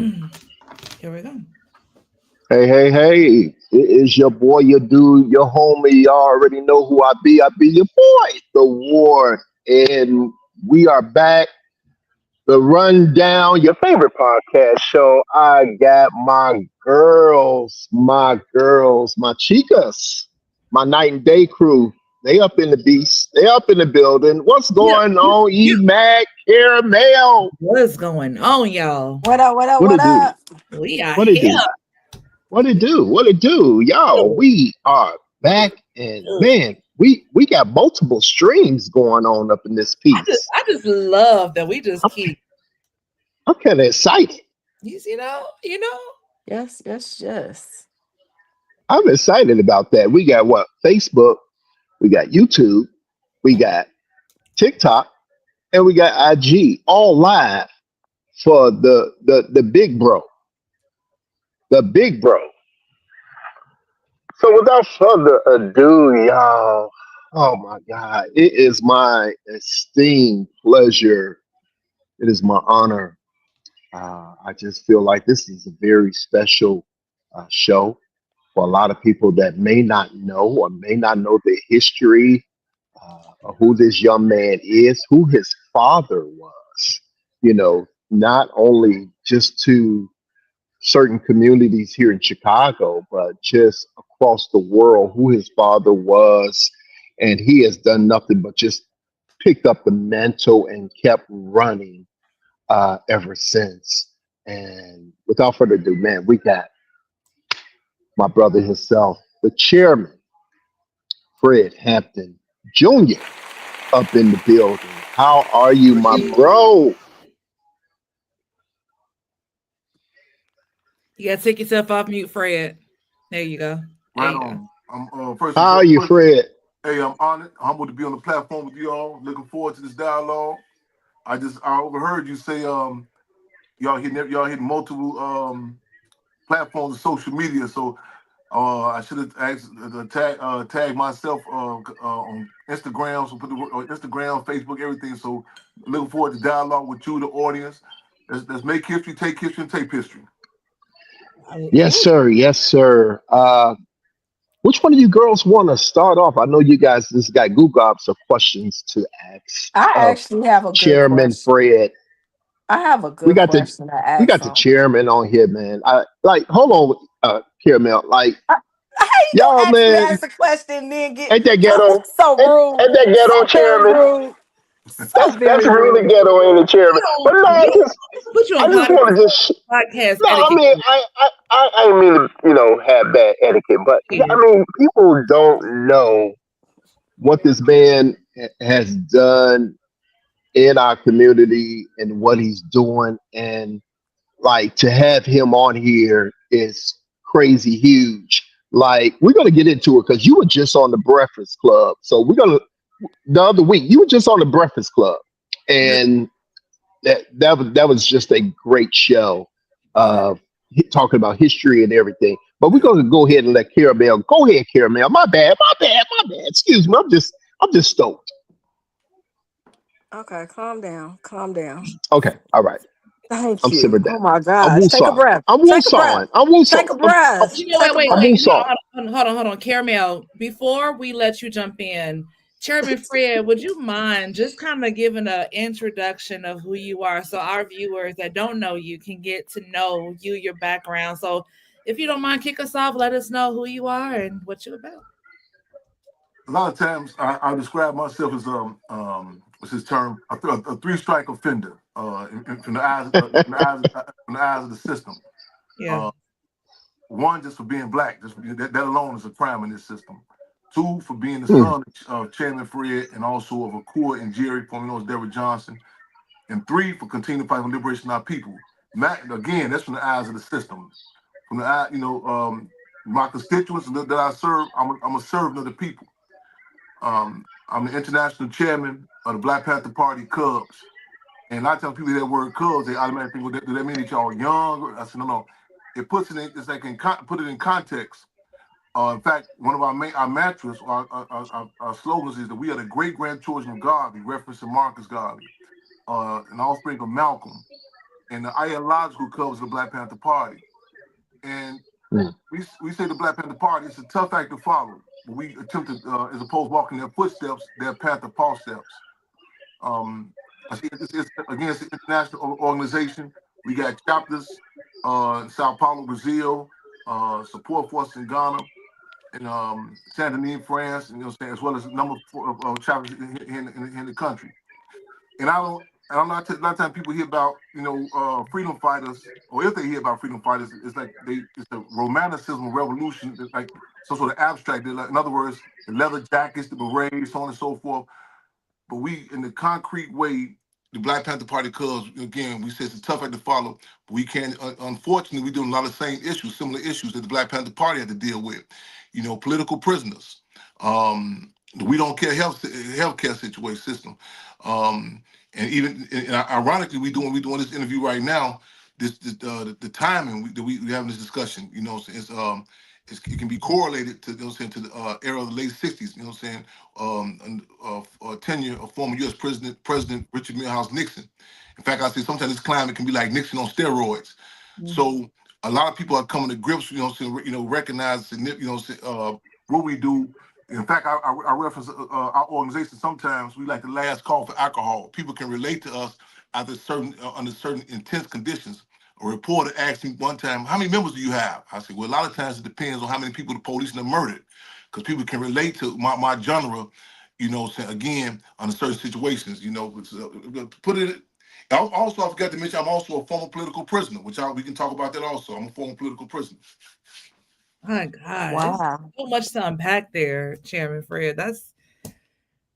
Here we go. Hey, hey, hey. It is your boy, your dude, your homie. Y'all already know who I be. I be your boy, the Ward. And we are back. The Rundown, your favorite podcast show. I got my girls, my chicas, my night and day crew. They up in the beast. They up in the building. What's Yep. going Yep. on? E Yep. Mac, Caramel. What's going on, y'all? What up? What up? What What it do? up? We are What it here. do? What it do? What it do? Y'all, we are back and man, we got multiple streams going on up in this I just, piece. I just love that we just I'm, keep, I'm kind of excited. you know. Yes, yes, yes. I'm excited about that. We got what? Facebook, we got YouTube, we got TikTok, and we got IG all live for the big bro. The big bro. So without further ado, y'all, oh my God, it is my esteemed pleasure. It is my honor. I just feel like this is a very special show for a lot of people that may not know or may not know the history of who this young man is, who his father was. Not only just to certain communities here in Chicago, but just across the world, who his father was. And he has done nothing but just picked up the mantle and kept running ever since. And without further ado, man, we got my brother himself, the chairman, Fred Hampton Jr., up in the building. How are you, my bro? You gotta take yourself off mute, Fred. There you go. There Right you go. on. I'm first and How are first. you, Fred? Hey, I'm honored, humbled to be on the platform with you all. Looking forward to this dialogue. I overheard you say y'all hitting multiple platforms of social media. So I should have asked tag myself on Instagram. So put the on Instagram, Facebook, everything. So looking forward to dialogue with you, the audience. Let's make history, take history, and take history. Yes, Ooh. sir. Yes, sir. Which one of you girls want to start off? I know you guys just got Google Ops of questions to ask I of actually have a good Chairman question. Fred. I have a We good got the question to we ask got the them. chairman on here, man. I like hold on, Caramel. Like How you y'all, gonna ask me to man, ask a question and then get ain't that ghetto? so Ain't rude? that ghetto, So very chairman? rude. So That's very really rude. ghetto, ain't it, chairman? But no, We I just don't put you I on just want to just podcast no, I etiquette. mean, I ain't mean to, have bad etiquette, but yeah, I Yeah. mean, people don't know what this man has done in our community and what he's doing, and like to have him on here is crazy huge. Like we're gonna get into it because you were just on the Breakfast Club, so we're gonna the other week you were just on the Breakfast Club, Yeah. and that was just a great show Uh, of talking about history and everything. But we're yeah. gonna go ahead and let Caramel go ahead, Caramel. My bad. Excuse me. I'm just stoked. Okay, calm down. Calm down. Okay, all right. Thank I'm you. simmered Oh down. my I'm gosh. Take a woosawing. breath. I'm Take a breath. woosawing. I'm woosawing. Take a breath. Wait, Take a wait, I'm breath. wait. woosawing. Hold on. Caramel, before we let you jump in, Chairman Fred, would you mind just kind of giving an introduction of who you are so our viewers that don't know you can get to know you, your background? So if you don't mind, kick us off, let us know who you are and what you're about. A lot of times I describe myself as what's his term, a three-strike offender from the eyes from the eyes of the system. Yeah. Uh, One, just for being black, that alone is a crime in this system. Two, for being the Hmm. son of Chairman Fred and also of Akua and Jerry, formerly known as Deborah Johnson. And three, for continuing to fight for liberation of our people. Again, that's from the eyes of the system. From the eye, my constituents that I serve, I'm a servant of the people. I'm the international chairman of the Black Panther Party Cubs. And I tell people that word Cubs, they automatically think, well, do that mean that y'all young? I said, no. It puts it in, it's like put it in context. In fact, one of our mantras, our slogans is that we are the great grandchildren of Garvey, referencing Marcus Garvey, an offspring of Malcolm. and the ideological covers of the Black Panther Party. And Mm. we say the Black Panther Party, it's a tough act to follow. But we attempt to, as opposed to walking their footsteps, their Panther paw steps. I see again, it's an international organization. We got chapters in Sao Paulo, Brazil, support force in Ghana, and Saint Denis, France, and you know, as well as a number of chapters in the country. And I'm not a lot of times people hear about freedom fighters, or if they hear about freedom fighters, it's like it's the romanticism revolution, it's like some sort of abstract. Like, in other words, the leather jackets, the berets, so on and so forth. But we, in the concrete way, the Black Panther Party, because again, we say it's a tough act to follow, but we can't. Unfortunately, we're doing a lot of same issues, similar issues that the Black Panther Party had to deal with. Political prisoners. We don't care healthcare situation system. And even and ironically, we doing this interview right now. The timing that we having this discussion, it can be correlated to to the era of the late '60s. Tenure of former U.S. President Richard Milhouse Nixon. In fact, I say sometimes this climate can be like Nixon on steroids. Mm-hmm. So a lot of people are coming to grips, recognize, what we do. In fact, I reference our organization. Sometimes we like the last call for alcohol. People can relate to us under certain intense conditions. A reporter asked me one time, "How many members do you have?" I said, "Well, a lot of times it depends on how many people the police have murdered, because people can relate to my genre, again, under certain situations. Put it. Also, I forgot to mention, I'm also a former political prisoner, which we can talk about that also. I'm a former political prisoner." My God, Wow. there's so much to unpack there, Chairman Fred.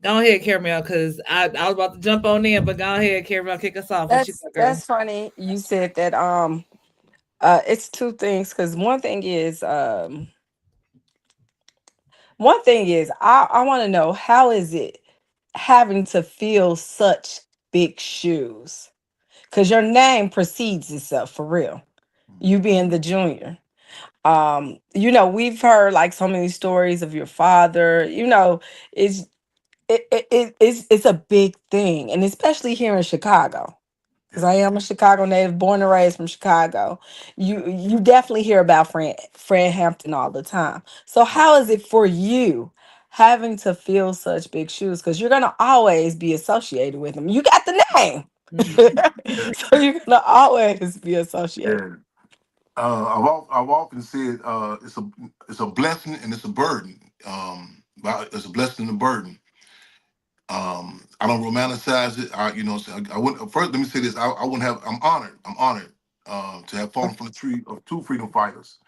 Go ahead, Caramel, because I was about to jump on in, but go ahead, Caramel, kick us off. What you got, girl? That's funny. You said that it's two things, because one thing is I want to know, how is it having to fill such big shoes? Because your name precedes itself, for real. You being the junior. We've heard like so many stories of your father. It's it's a big thing, and especially here in Chicago, because I am a Chicago native, born and raised from Chicago. You definitely hear about Fred Hampton all the time. So how is it for you having to fill such big shoes? Because you're gonna always be associated with him. You got the name, so you're gonna always be associated. Yeah. I've often said it's a blessing and it's a burden. It's a blessing and a burden. I don't romanticize it. I wouldn't. First, let me say this. I wouldn't have. I'm honored. To have fallen from the tree of two freedom fighters.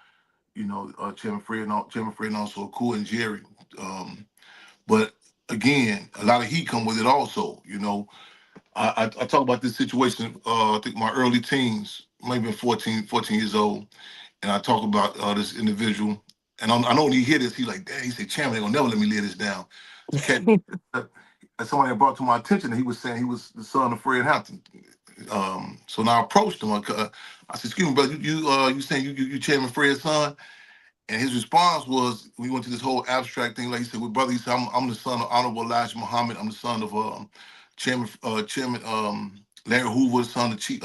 Chairman Fred and also Cool and Jerry. But again, a lot of heat come with it also. I talk about this situation. I think my early teens, maybe 14 years old, and I talk about this individual. And I know when he hear this, he like, "Dad," he said, "Chairman, they're gonna never let me live this down." And somebody had brought to my attention that he was saying he was the son of Fred Hampton. So now I approached him. I said, "Excuse me, brother, you saying you Chairman Fred's son?" And his response was, we went to this whole abstract thing. Like he said, "Well, brother," he said, I'm the son of Honorable Elijah Muhammad. I'm the son of Chairman Larry Hoover, the son of Chief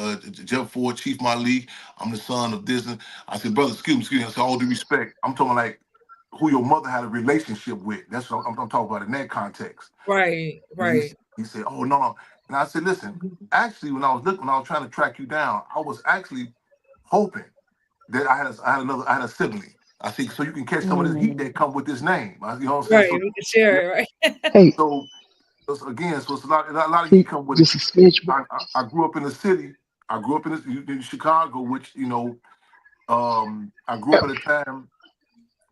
Jeff Ford, Chief Malik. I'm the son of this." And I said, "Brother, excuse me." I said, "All due respect, I'm talking like who your mother had a relationship with. That's what I'm talking about in that context." Right. He said, "Oh no." And I said, "Listen, actually, when I was trying to track you down, I was actually hoping that I had a sibling. I see, so you can catch some of this heat that come with this name. You know what I'm saying?" Right, So we can share it, right? Hey, so again, so it's a lot of heat come with it. just a smidge. I grew up in the city. I grew up in Chicago, which I grew up at a time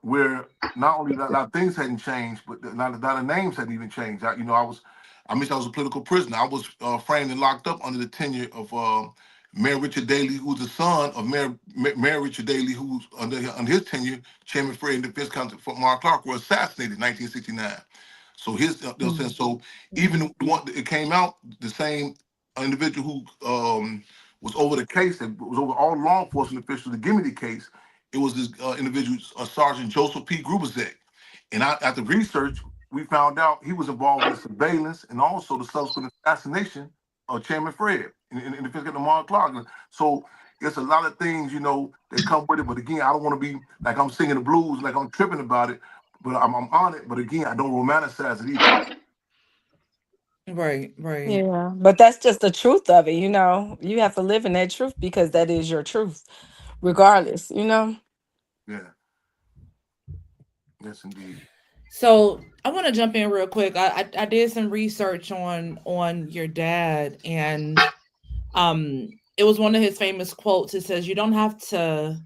where not only a lot of things hadn't changed, but a lot of names hadn't even changed. I mentioned I was a political prisoner. I was framed and locked up under the tenure of Mayor Richard Daley, who's the son of Mayor Richard Daley, who's under his tenure, Chairman Fred and Defense Counsel for Mark Clark were assassinated in 1969. So so even one, it came out the same individual who was over the case, that was over all law enforcement officials to give me the case. It was this individual, Sergeant Joseph P. Grubezek. And after research, we found out he was involved in the surveillance and also the subsequent assassination Chairman Fred and the fiscal Lamar Clark. So it's a lot of things, that come with it. But again, I don't want to be like I'm singing the blues, like I'm tripping about it. But I'm on it. But again, I don't romanticize it either. Right, right. Yeah, but that's just the truth of it, You have to live in that truth because that is your truth, regardless. Yeah. Yes, indeed. So I want to jump in real quick. I did some research on your dad, and it was one of his famous quotes. It says, "You don't have to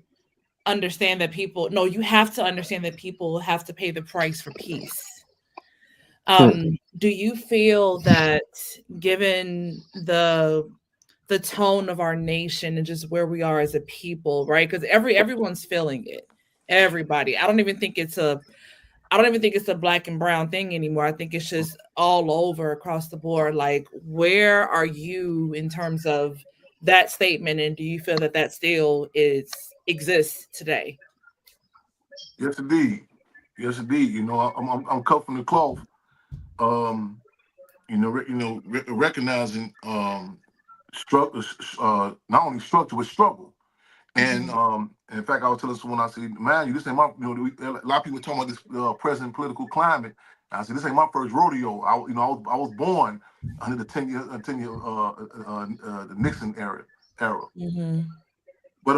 understand that people. No, you have to understand that people have to pay the price for peace." Hmm. Do you feel that, given the tone of our nation and just where we are as a people, right? Because everyone's feeling it. Everybody. I don't even think it's a black and brown thing anymore. I think it's just all over across the board. Like, where are you in terms of that statement, and do you feel that that still exists today? Yes, indeed. Yes, indeed. I'm cut from the cloth. Um, recognizing struggle, not only structure but struggle. And Mhm. in fact, I was telling someone, I said, man, this ain't my, a lot of people talking about this present political climate. And I said, this ain't my first rodeo. I was born under the 10 year the Nixon era. Mhm. But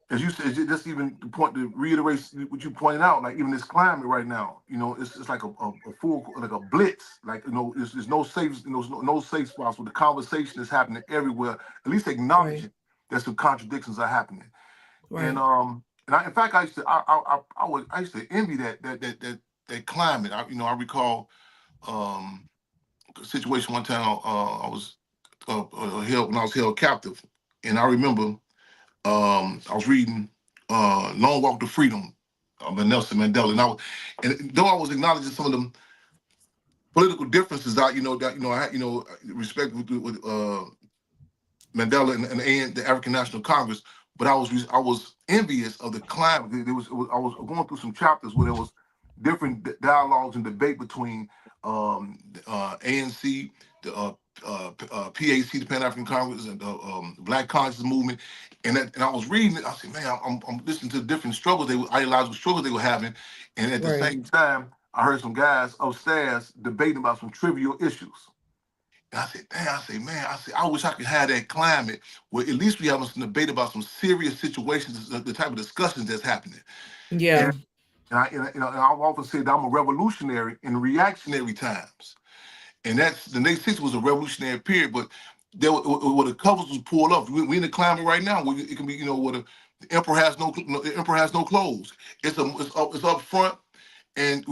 as you said, just even the point to reiterate what you pointed out, like even this climate right now, it's like a full, like a blitz. Like, there's no safe, no safe spots where the conversation is happening everywhere. At least Right. acknowledging that some contradictions are happening. And Right. in fact, I used to envy that climate. I recall a situation one time. I was held when I was held captive, and I remember I was reading Long Walk to Freedom by Nelson Mandela, and though I was acknowledging some of them political differences, I had respect with Mandela and the African National Congress, but I was envious of the climate. I was going through some chapters where there was different dialogues and debate between ANC, the PAC, the Pan African Congress, and the Black Conscious Movement, and I was reading it. I said, man, I'm listening to the different struggles ideological struggles they were having, and at the Right. same time, I heard some guys upstairs debating about some trivial issues. And I said, damn, I wish I could have that climate where at least we have some debate about some serious situations, the type of discussions that's happening. Yeah. And and I've often said that I'm a revolutionary in reactionary times. And that's the next 60 was a revolutionary period, but where the covers was pulled up. We in the climate right now where it can be, where the emperor has the emperor has no clothes. It's up front, and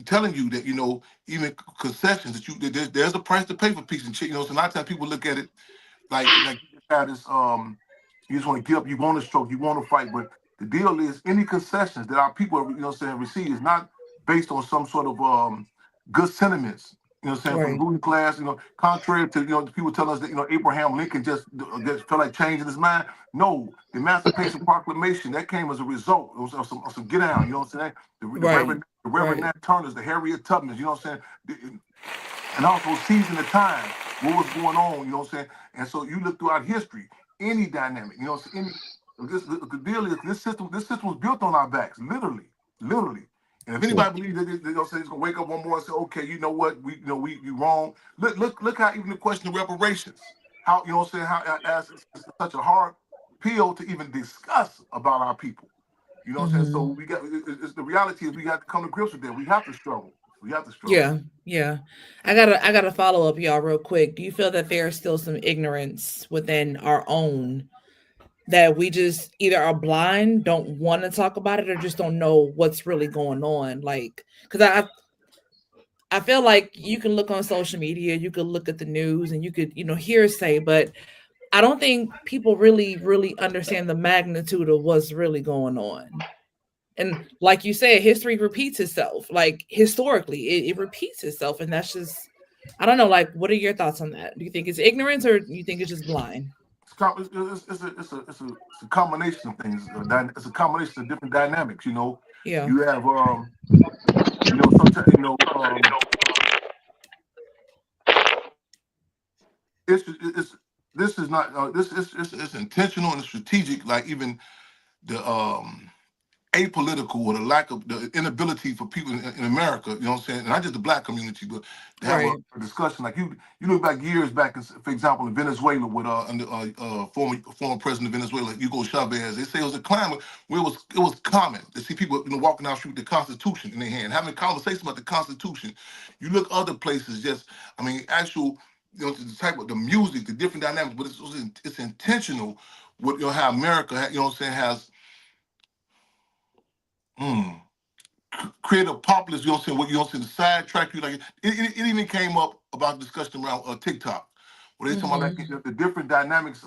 telling you that even concessions that there's a price to pay for peace and shit. So a lot of times people look at it like you just had this you just want to get up, you want to stroke, you want to fight, but the deal is any concessions that our people receive is not based on some sort of good sentiments. From the Right. ruling class, contrary to the people telling us that Abraham Lincoln just felt like changing his mind. No, the Emancipation Proclamation that came as a result of some get down. You know what I'm saying? Right. The Reverend Right. Nat Turners, the Harriet Tubmans. You know what I'm saying? And also seizing the time, what was going on. You know what I'm saying? And so you look throughout history, any dynamic. The deal is this system was built on our backs, literally, literally. And if Hmm. anybody believes that they're gonna say it's gonna wake up one morning and say, okay, you know what, we wrong. Look how even the question of reparations, how what I'm saying, how as it's such a hard pill to even discuss about our people. You know what I'm saying? So Mhm. we got it's the reality is we got to come to grips with that. We have to struggle. We have to struggle. Yeah. Yeah. I gotta follow up, y'all, real quick. Do you feel that there's still some ignorance within our own, that we just either are blind, don't want to talk about it, or just don't know what's really going on? Like, because I feel like you can look on social media, you could look at the news, and you could, hearsay, but I don't think people really, really understand the magnitude of what's really going on. And like you said, history repeats itself. Like, historically, it repeats itself, and that's just, I don't know. Like, what are your thoughts on that? Do you think it's ignorance, or do you think it's just blind? It's a combination of things. It's a combination of different dynamics. Yeah. You have sometimes it's this is not this is it's intentional and strategic. Like even the apolitical or the lack of the inability for people in America, you know what I'm saying, not just the black community, but to have Right. a discussion. Like you look back years back, for example, in Venezuela with former president of Venezuela, Hugo Chavez. They say it was a climate where it was common to see people walking down the street with the Constitution in their hand, having a conversation about the Constitution. You look other places, just actual. The type of the music, the different dynamics, but it's intentional. With how America, has create a populist, what the sidetrack you like. It even came up about the discussion around TikTok, where they talking about like the different dynamics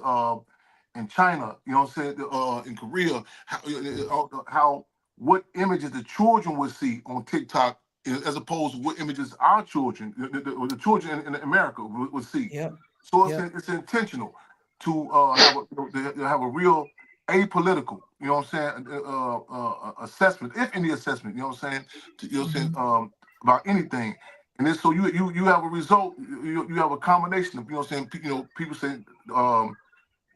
in China, in Korea, how what images the children would see on TikTok as opposed to what images our children, the children in America would see. Yep. So it's intentional to have a real apolitical, assessment, if any assessment, about anything. And then so you have a result, you have a combination of, people say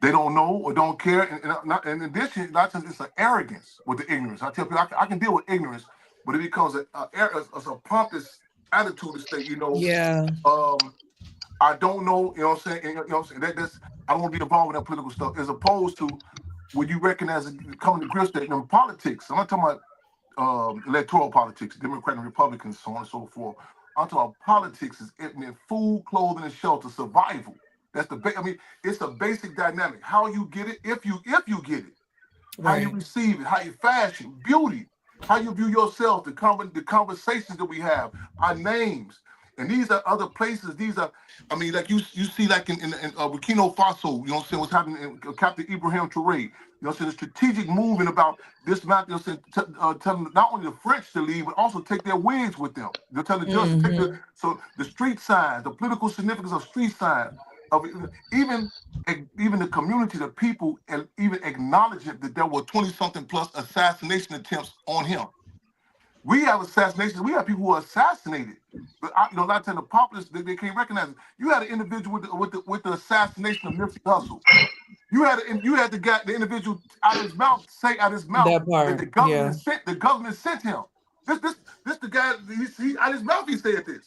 they don't know or don't care. And in addition, not just it's an arrogance with the ignorance. I tell people I can deal with ignorance, but it becomes a pompous attitude to say, Yeah. I don't know, That's I don't want to be involved in that political stuff, as opposed to when you recognize coming to grips that in politics. I'm not talking about electoral politics, Democrat and Republicans, so on and so forth. I'm talking about politics is food, clothing, and shelter, survival. That's it's a basic dynamic. How you get it, if you get it, how you receive it, how you fashion, beauty, how you view yourself, the conversations that we have, our names. And these are other places. These are, like you see, like in Burkina Faso, what's happening in Captain Ibrahim Traoré. The strategic movement about this map, telling not only the French to leave, but also take their wigs with them. They're telling the judge to take so the street signs, the political significance of street signs, of even the community, the people, and even acknowledging that there were 20-something plus assassination attempts on him. We have assassinations. We have people who are assassinated, but a lot of times the populace they can't recognize it. You had an individual with the assassination of Nipsey Hussle. You had the individual out of his mouth That part. that the government sent him. This the guy. He out of his mouth he said this,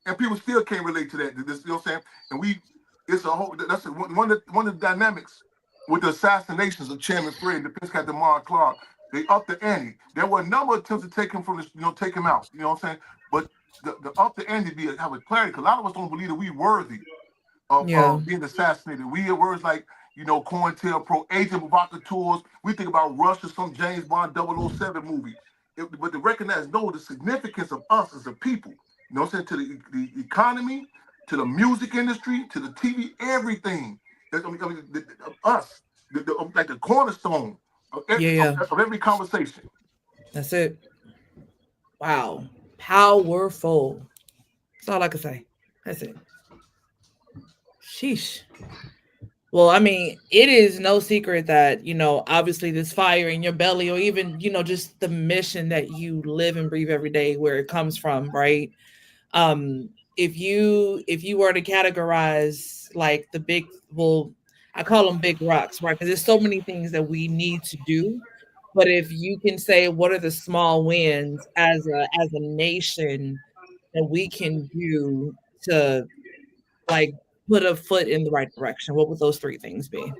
and people still can't relate to that. This, you know what I'm saying? And it's a whole. That's one of the dynamics with the assassinations of Chairman Fred and Defense Captain Mark Clark. They upped the ante. There were a number of attempts to take him from take him out. You know what I'm saying? But the up the ante have a clarity, because a lot of us don't believe that we worthy of being assassinated. We hear words like, COINTELPRO, Agent Provocateurs. We think about Rush or some James Bond 007 movie. But to recognize, the significance of us as a people. You know what I'm saying? To the economy, to the music industry, to the TV, everything. Us, like the cornerstone of every conversation. That's it. Wow. Powerful. That's all I can say. That's it. Sheesh. Well, it is no secret that, obviously this fire in your belly, or even, just the mission that you live and breathe every day, where it comes from, right? If you were to categorize like I call them big rocks, right? Because there's so many things that we need to do. But if you can say, what are the small wins as a nation that we can do to, like, put a foot in the right direction, what would those three things be?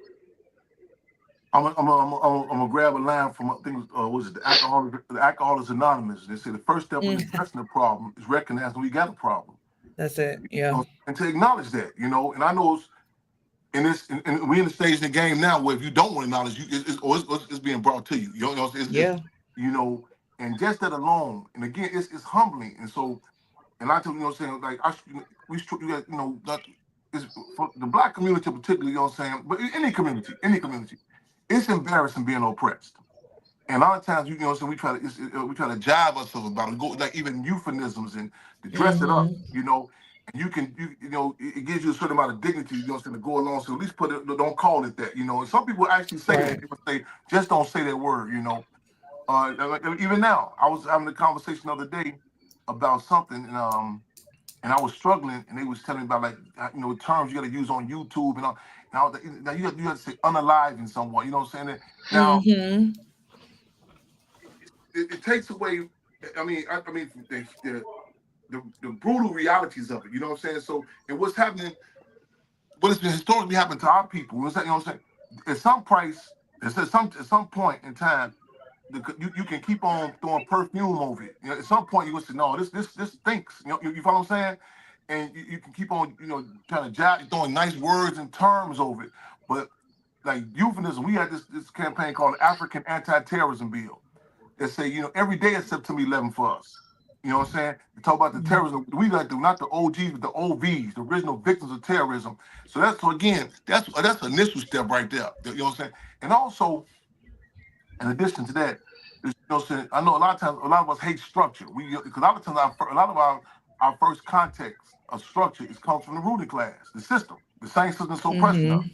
I'm gonna grab a line from, I think, was it the Alcoholics Anonymous? They say the first step in addressing the problem is recognizing we got a problem. That's it. Yeah. And to acknowledge that, and I know and we in the stage in the game now where if you don't want to acknowledge, it's being brought to you. And just that alone, and again, it's humbling. And so, and I tell you, saying, like, it's for the Black community particularly, but any community, it's embarrassing being oppressed. And a lot of times, we try to jive ourselves about it, go like even euphemisms and to dress it up, and it gives you a certain amount of dignity, to go along. So at least don't call it that, And some people actually say that. People say, just don't say that word, Even now, I was having a conversation the other day about something, and I was struggling, and they was telling me about like terms you got to use on YouTube and all. Now you have to say unalive someone. You know what I'm saying? Now Mm-hmm. it takes away. I mean the brutal realities of it. You know what I'm saying? So and what's happening, what has been historically happened to our people. You know what I'm saying? At some point in time, you can keep on throwing perfume over it. At some point you will say, no, this stinks. You follow what I'm saying? And you can keep on, kind of throwing nice words and terms over it. But like euphemism, we had this campaign called the African Anti-Terrorism Bill that say, every day is September 11th for us. You know what I'm saying? We talk about the terrorism. We like not the OGs, but the OVs, the original victims of terrorism. So that's an initial step right there. You know what I'm saying? And also, in addition to that, I know a lot of times, a lot of us hate structure. Because a lot of times, a lot of our first context of structure comes from the ruling class, the system, the same system so oppressing us.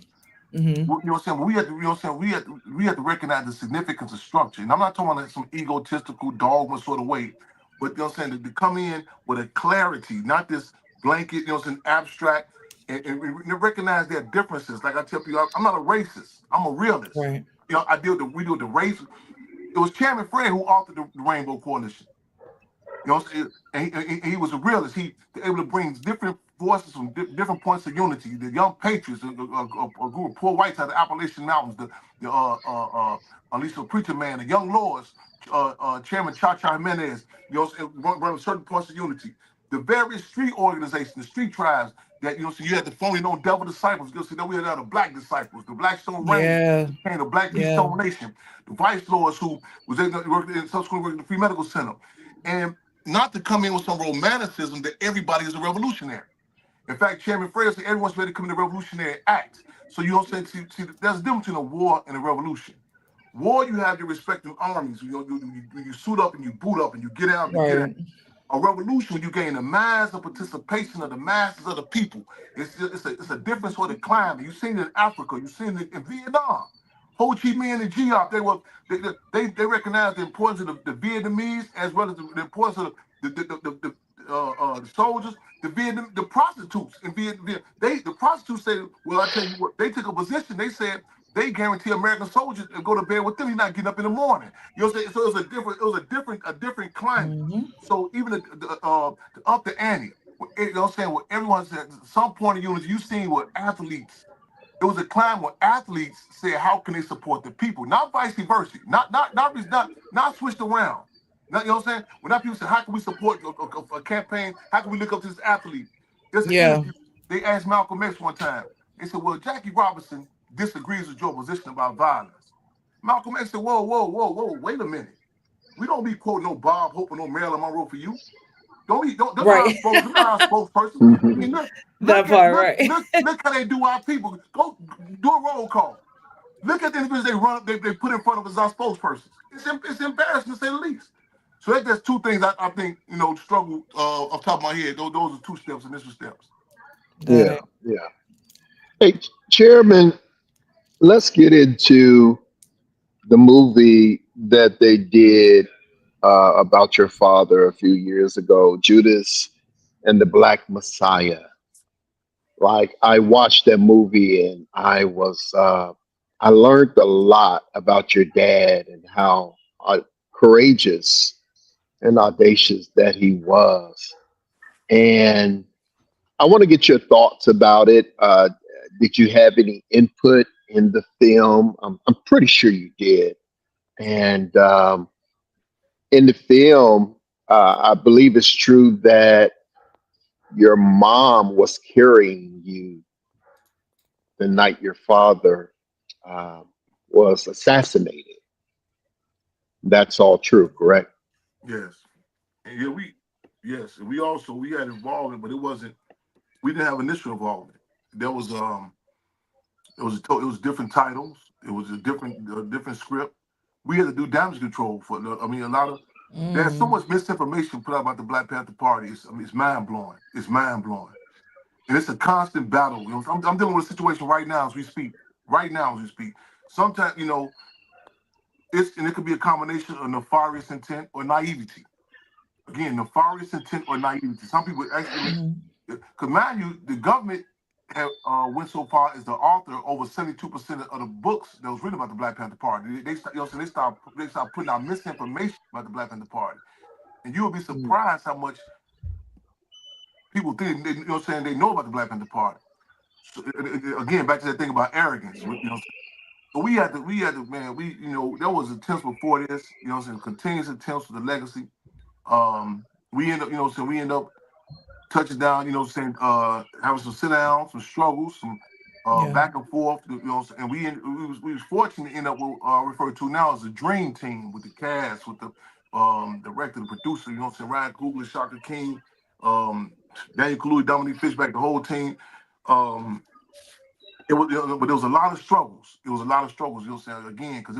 Mm-hmm. You know what I'm saying? We have to, we have to recognize the significance of structure. And I'm not talking about some egotistical dogma sort of way, but you know what I'm saying, to come in with a clarity, not this blanket, abstract, and recognize their differences. Like I tell people, I'm not a racist. I'm a realist. Right. We deal with the race. It was Chairman Fred who authored the Rainbow Coalition. You know what I'm saying? And he was a realist. He was able to bring different voices from different points of unity. The Young Patriots, a group of poor whites out of the Appalachian Mountains, Alicia Preacher Man, the Young Lords, Chairman Cha-Cha Jimenez, running certain points of unity. The various street organizations, the street tribes that, so you had the phony devil disciples. Then we had the black disciples, the Blackstone Rangers, Yeah. the Black Beast Yeah. Nation, the Vice Lords who was working in subsequently working at the Free Medical Center. And not to come in with some romanticism that everybody is a revolutionary. In fact, Chairman Fred said everyone's ready to come in a revolutionary act. So you don't say, see, there's a difference between a war and a revolution. War, you have your respective armies. You suit up and you boot up and you get out and you get out. Right. A revolution, you gain the mass of participation of the masses of the people. It's a different sort of climate. You've seen it in Africa. You've seen it in Vietnam. Ho Chi Minh and GOP, they recognized the importance of the Vietnamese as well as the importance of the soldiers, the prostitutes in Vietnam. The prostitutes said, well, I tell you what, they took a position. They said they guarantee American soldiers to go to bed with them. He's not getting up in the morning. You know what I'm saying? So it was a different climate. Mm-hmm. So even to up the ante, you know what I'm saying? What everyone said, some point of unity, you've seen what athletes. It was a climb where athletes said, "How can they support the people?" Not vice versa. Not switched around. You know what I'm saying? When that people say, "How can we support a campaign? How can we look up to this athlete?" There's an Yeah. interview. They asked Malcolm X one time. They said, "Well, Jackie Robinson disagrees with your position about violence." Malcolm X said, "Whoa, wait a minute. We don't be quoting no Bob Hope or no Marilyn Monroe for you. They're Right. not our spokesperson. I mean, That part, right. look how they do our people. Go do a roll call. Look at the individuals they put in front of us as our spokespersons. It's embarrassing to say the least. So that's two things I think, struggle off the top of my head. Those are two steps, initial steps. Got Yeah, it. yeah. Hey, Chairman, let's get into the movie that they did about your father a few years ago, Judas and the Black Messiah. Like I watched that movie and I learned a lot about your dad and how courageous and audacious that he was. And I want to get your thoughts about it. Did you have any input in the film? I'm pretty sure you did. And in the film, I believe it's true that your mom was carrying you the night your father um, was assassinated. That's all true, correct? Yes. And we had involvement, but we didn't have initial involvement. There was it was different titles. It was a different script. We had to do damage control a lot of there's so Mm. much misinformation put out about the Black Panther Party. It's mind blowing. It's mind blowing, and it's a constant battle. I'm dealing with a situation right now as we speak. Right now as we speak. Sometimes it could be a combination of nefarious intent or naivety. again, nefarious intent or naivety. Some people actually, because mind you, the government have, went so far as the author over 72% of the books that was written about the Black Panther Party. They start putting out misinformation about the Black Panther Party, and you will be surprised how much people think they, they know about the Black Panther Party. So, again, back to that thing about arrogance. So we had to, man, there was attempts before this, continuous attempts for the legacy. We end up, we end up touching down, having some sit downs, some struggles, some back and forth, and we was fortunate to end up with referred to now as a dream team with the cast, with the director, the producer, Ryan Coogler, Shaka King, Daniel Kaluuya, Dominique Fishback, the whole team. But there was a lot of struggles. It was a lot of struggles, again, because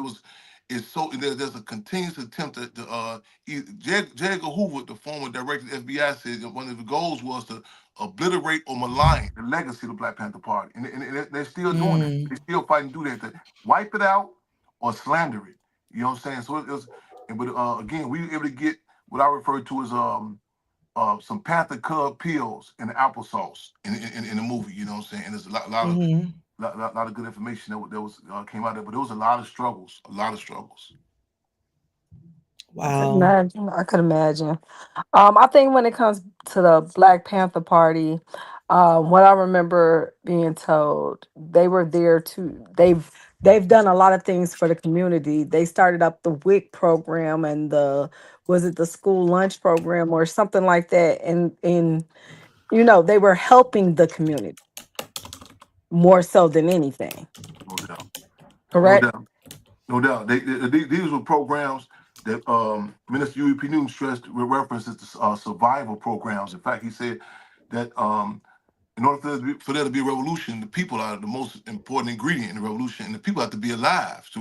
there's a continuous attempt to J. Edgar Hoover, the former director of the FBI, said that one of the goals was to obliterate or malign the legacy of the Black Panther Party. And they're still doing it. They're still fighting to do that, to wipe it out or slander it. You know what I'm saying? So it was, but again, we were able to get what I refer to as some Panther Cub pills in the applesauce in the movie. You know what I'm saying? And there's a lot of good information that was came out of it, but there was a lot of struggles. Wow. I could imagine. I think when it comes to the Black Panther Party, what I remember being told, they were there to they've done a lot of things for the community. They started up the WIC program and was it the school lunch program or something like that, and they were helping the community more so than anything. No doubt. Correct? No doubt. These were programs that Minister U.E.P. Newton stressed with references to survival programs. In fact, he said that in order for there to be a revolution, the people are the most important ingredient in the revolution, and the people have to be alive. So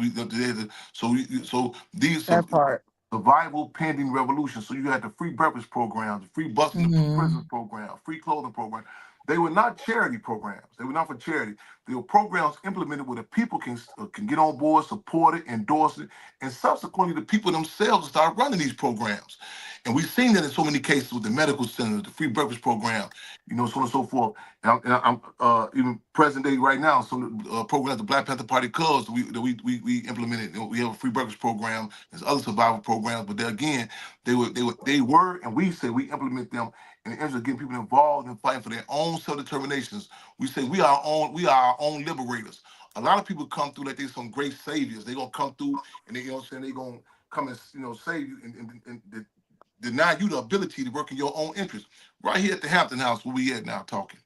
these That part. survival pending revolution. So you had the free breakfast programs, the free busing the prison program, free clothing program. They were not charity programs. They were not for charity. They were programs implemented where the people can get on board, support it, endorse it, and subsequently the people themselves start running these programs. And we've seen that in so many cases with the medical centers, the free breakfast program, so on and so forth. And I'm even present day right now. So the programs, the Black Panther Party Cubs that we implemented. We have a free breakfast program. There's other survival programs, but they were, and we say we implement them in the interest of getting people involved in fighting for their own self-determinations. We say we are our own liberators. A lot of people come through like they're some great saviors. They're gonna come through and they're gonna come and save you and deny you the ability to work in your own interest. Right here at the Hampton house where we at now talking.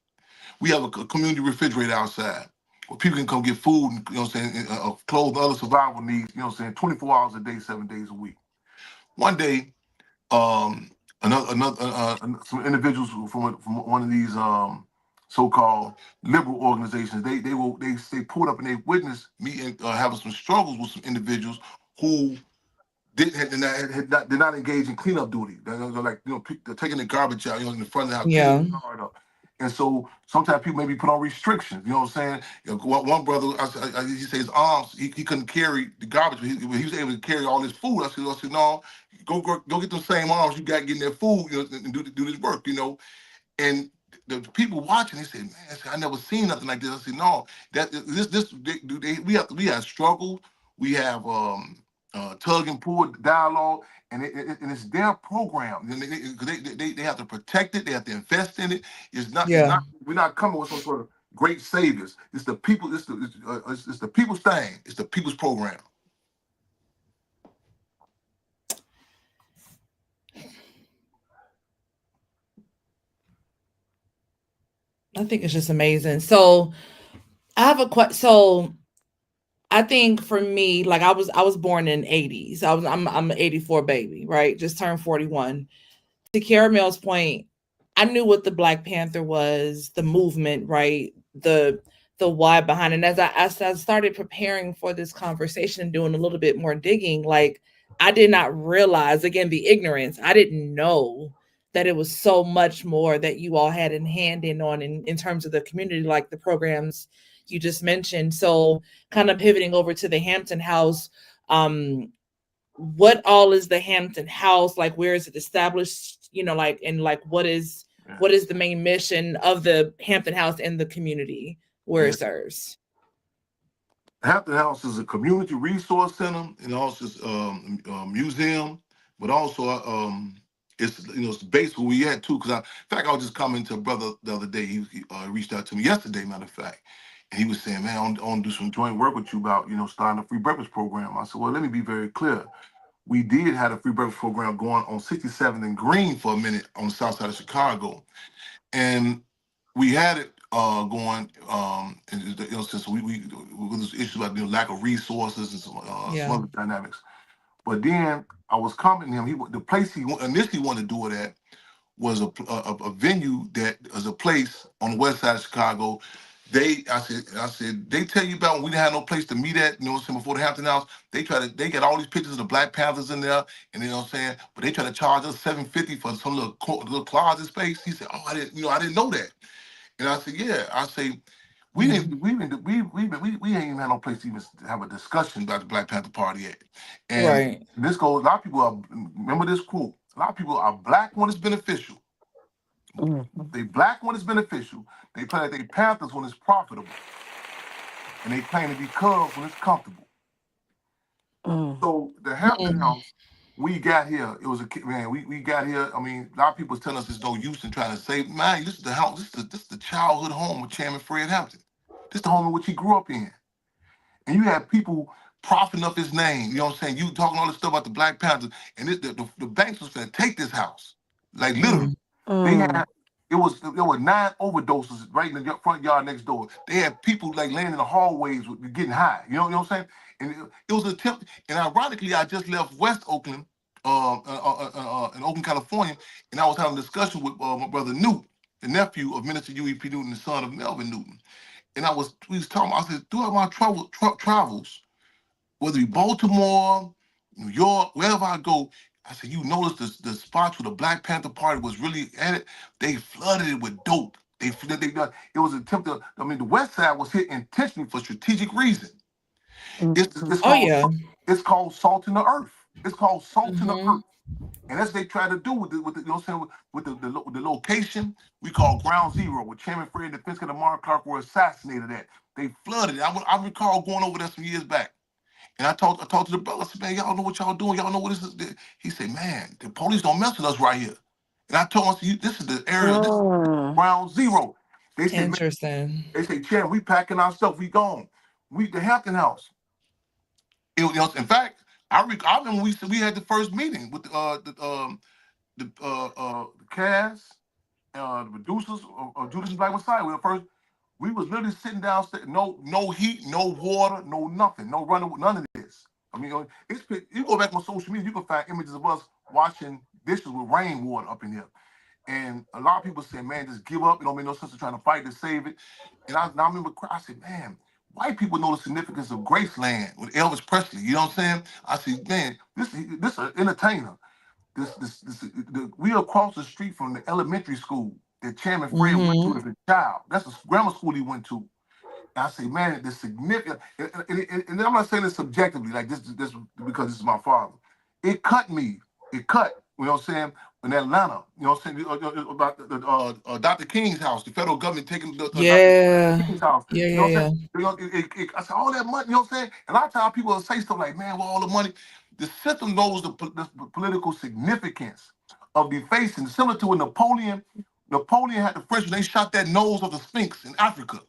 We have a community refrigerator outside where people can come get food and clothes and other survival needs, 24 hours a day, 7 days a week. One day, some individuals from one of these so-called liberal organizations, they pulled up and they witnessed me having some struggles with some individuals who did not engage in cleanup duty. They're like taking the garbage out, in the front of the house, cleaning the yard up. And so sometimes people may be put on restrictions. You know what I'm saying? One brother, he said his arms, he couldn't carry the garbage, but he was able to carry all his food. I said, no, go get those same arms you got getting their food, and do this work, And the people watching, they said, man, I never seen nothing like this. I said, no, we have struggle, we have tug and pull dialogue, and it's their program. They have to protect it. They have to invest in it. It's not. We're not coming with some sort of great saviors. It's the people. It's the people's thing. It's the people's program. I think it's just amazing. So I have a question. So I think for me, like I was born in '80s. I'm an '84 baby, right? Just turned 41. To Caramel's point, I knew what the Black Panther was, the movement, right? The why behind it. And as I started preparing for this conversation and doing a little bit more digging, like I did not realize, again, the ignorance. I didn't know that it was so much more that you all had in hand in terms of the community, like the programs you just mentioned. So kind of pivoting over to the Hampton house, what all is the Hampton House? Like, where is it established? Like, and like, Yeah. what is the main mission of the Hampton House in the community where Yeah. it serves? Hampton House is a community resource center and also a museum, but also it's the base where we at too. Because in fact, I was just commenting to a brother the other day. He reached out to me yesterday, matter of fact, and he was saying, "Man, I want to do some joint work with you about starting a free breakfast program." I said, "Well, let me be very clear. We did have a free breakfast program going on 67th and Green for a minute on the south side of Chicago, and we had it going, and since we with this issue about lack of resources and some Yeah. other dynamics. But then I was commenting to him. The place he initially wanted to do it at was a venue that is a place on the west side of Chicago. I said, they tell you about when we didn't have no place to meet at, before the Hampton House, they got all these pictures of the Black Panthers in there, and but they try to charge us $750 for some little closet space. He said, oh, I didn't know that. And I said, yeah. I say, we ain't even had no place to even have a discussion about the Black Panther Party yet. And Right. this goes, a lot of people remember this quote, a lot of people are black when it's beneficial. Mhm. They black when it's beneficial. They play like they Panthers when it's profitable. And they claim to be Cubs when it's comfortable. Mm. So the Hampton Mm. House, we got here. It was we got here. I mean, a lot of people telling us there's no use in trying to say, man, this is the house. This is the childhood home of Chairman Fred Hampton. This is the home in which he grew up in. And you have people profiting up his name. You know what I'm saying? You talking all this stuff about the Black Panthers, and the banks was going to take this house, like literally. They Mm. had there were 9 overdoses right in the front yard next door. They had people like laying in the hallways getting high. You know what I'm saying? And it was an attempt. And ironically, I just left West Oakland, in Oakland, California, and I was having a discussion with my brother Newt, the nephew of Minister U.E.P. Newton, the son of Melvin Newton. And we was talking. I said, throughout my travels, whether it be Baltimore, New York, wherever I go, I said, you notice the spots where the Black Panther Party was really at it, they flooded it with dope. It was an attempt to, the West Side was hit intentionally for strategic reason. Mhm. Oh yeah. It's called salt in the earth. It's called salt in the Mm-hmm. earth. And that's what they try to do with the you know what I'm saying, with the location we call ground zero, where Chairman Fred and Defense Secretary Mark Clark were assassinated at. They flooded it. I recall going over there some years back. And I talked to the brother. I said, man, y'all know what y'all doing. Y'all know what this is. He said, man, the police don't mess with us right here. And I told him, this is the area, this is Mm. ground zero. They said, man, Interesting. Chairman, we packing our stuff. We gone. The Hampton House. In fact, I remember we had the first meeting with the cast, the producers of Judas and Black Messiah. We was literally sitting downstairs, no heat, no water, no nothing, no running, none of this. I mean, you go back on social media, you can find images of us washing dishes with rainwater up in here. And a lot of people say, man, just give up. It don't make no sense of trying to fight to save it. And I remember I said, man, white people know the significance of Graceland with Elvis Presley. You know what I'm saying? I said, man, this is an entertainer. We across the street from the elementary school that Chairman Fred went to Mm-hmm. as a child. That's the grammar school he went to. And I say, man, the significant, and I'm not saying this subjectively, like this because this is my father. It cut me. It cut. You know what I'm saying? In Atlanta, you know what I'm saying, about Dr. King's house, the federal government taking Dr. Yeah. King's house. Yeah. You know Yeah. what I'm Yeah. saying? I said, all that money, you know what I'm saying? And a lot of times people will say stuff like, man, well, all the money. The system knows the political significance of defacing, similar to when Napoleon had the French when they shot that nose of the Sphinx in Africa.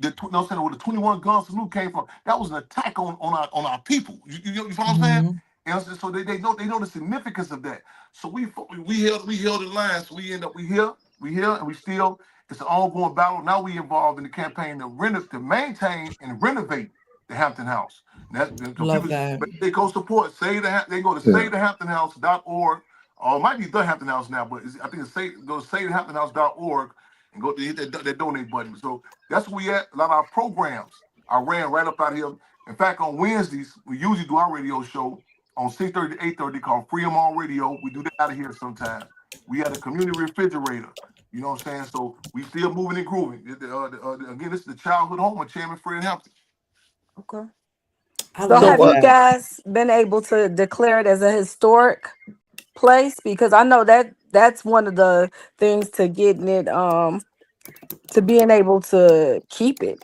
You know what I'm saying, where the 21 gun salute came from. That was an attack on our people. You know what I'm saying? Mm-hmm. And so they know the significance of that. So we held the line. So we end up we here, and we still. It's an ongoing battle. Now we involved in the campaign to maintain and renovate the Hampton House. And so Love people, that. they go support. They go to Yeah. SaveTheHamptonHouse.org. It might be the Hampton House now, but I think go to SaveTheHamptonHouse.org and go to hit that donate button. So that's where we at. A lot of our programs I ran right up out here. In fact, on Wednesdays, we usually do our radio show on 6:30 to 8:30 called Freedom on Radio. We do that out of here sometimes. We had a community refrigerator. You know what I'm saying? So we still moving and grooving. Again, this is the childhood home of Chairman Fred Hampton. Okay. I So love have you What? that. guys been able to declare it as a historic place? Because I know that that's one of the things to getting it to being able to keep it.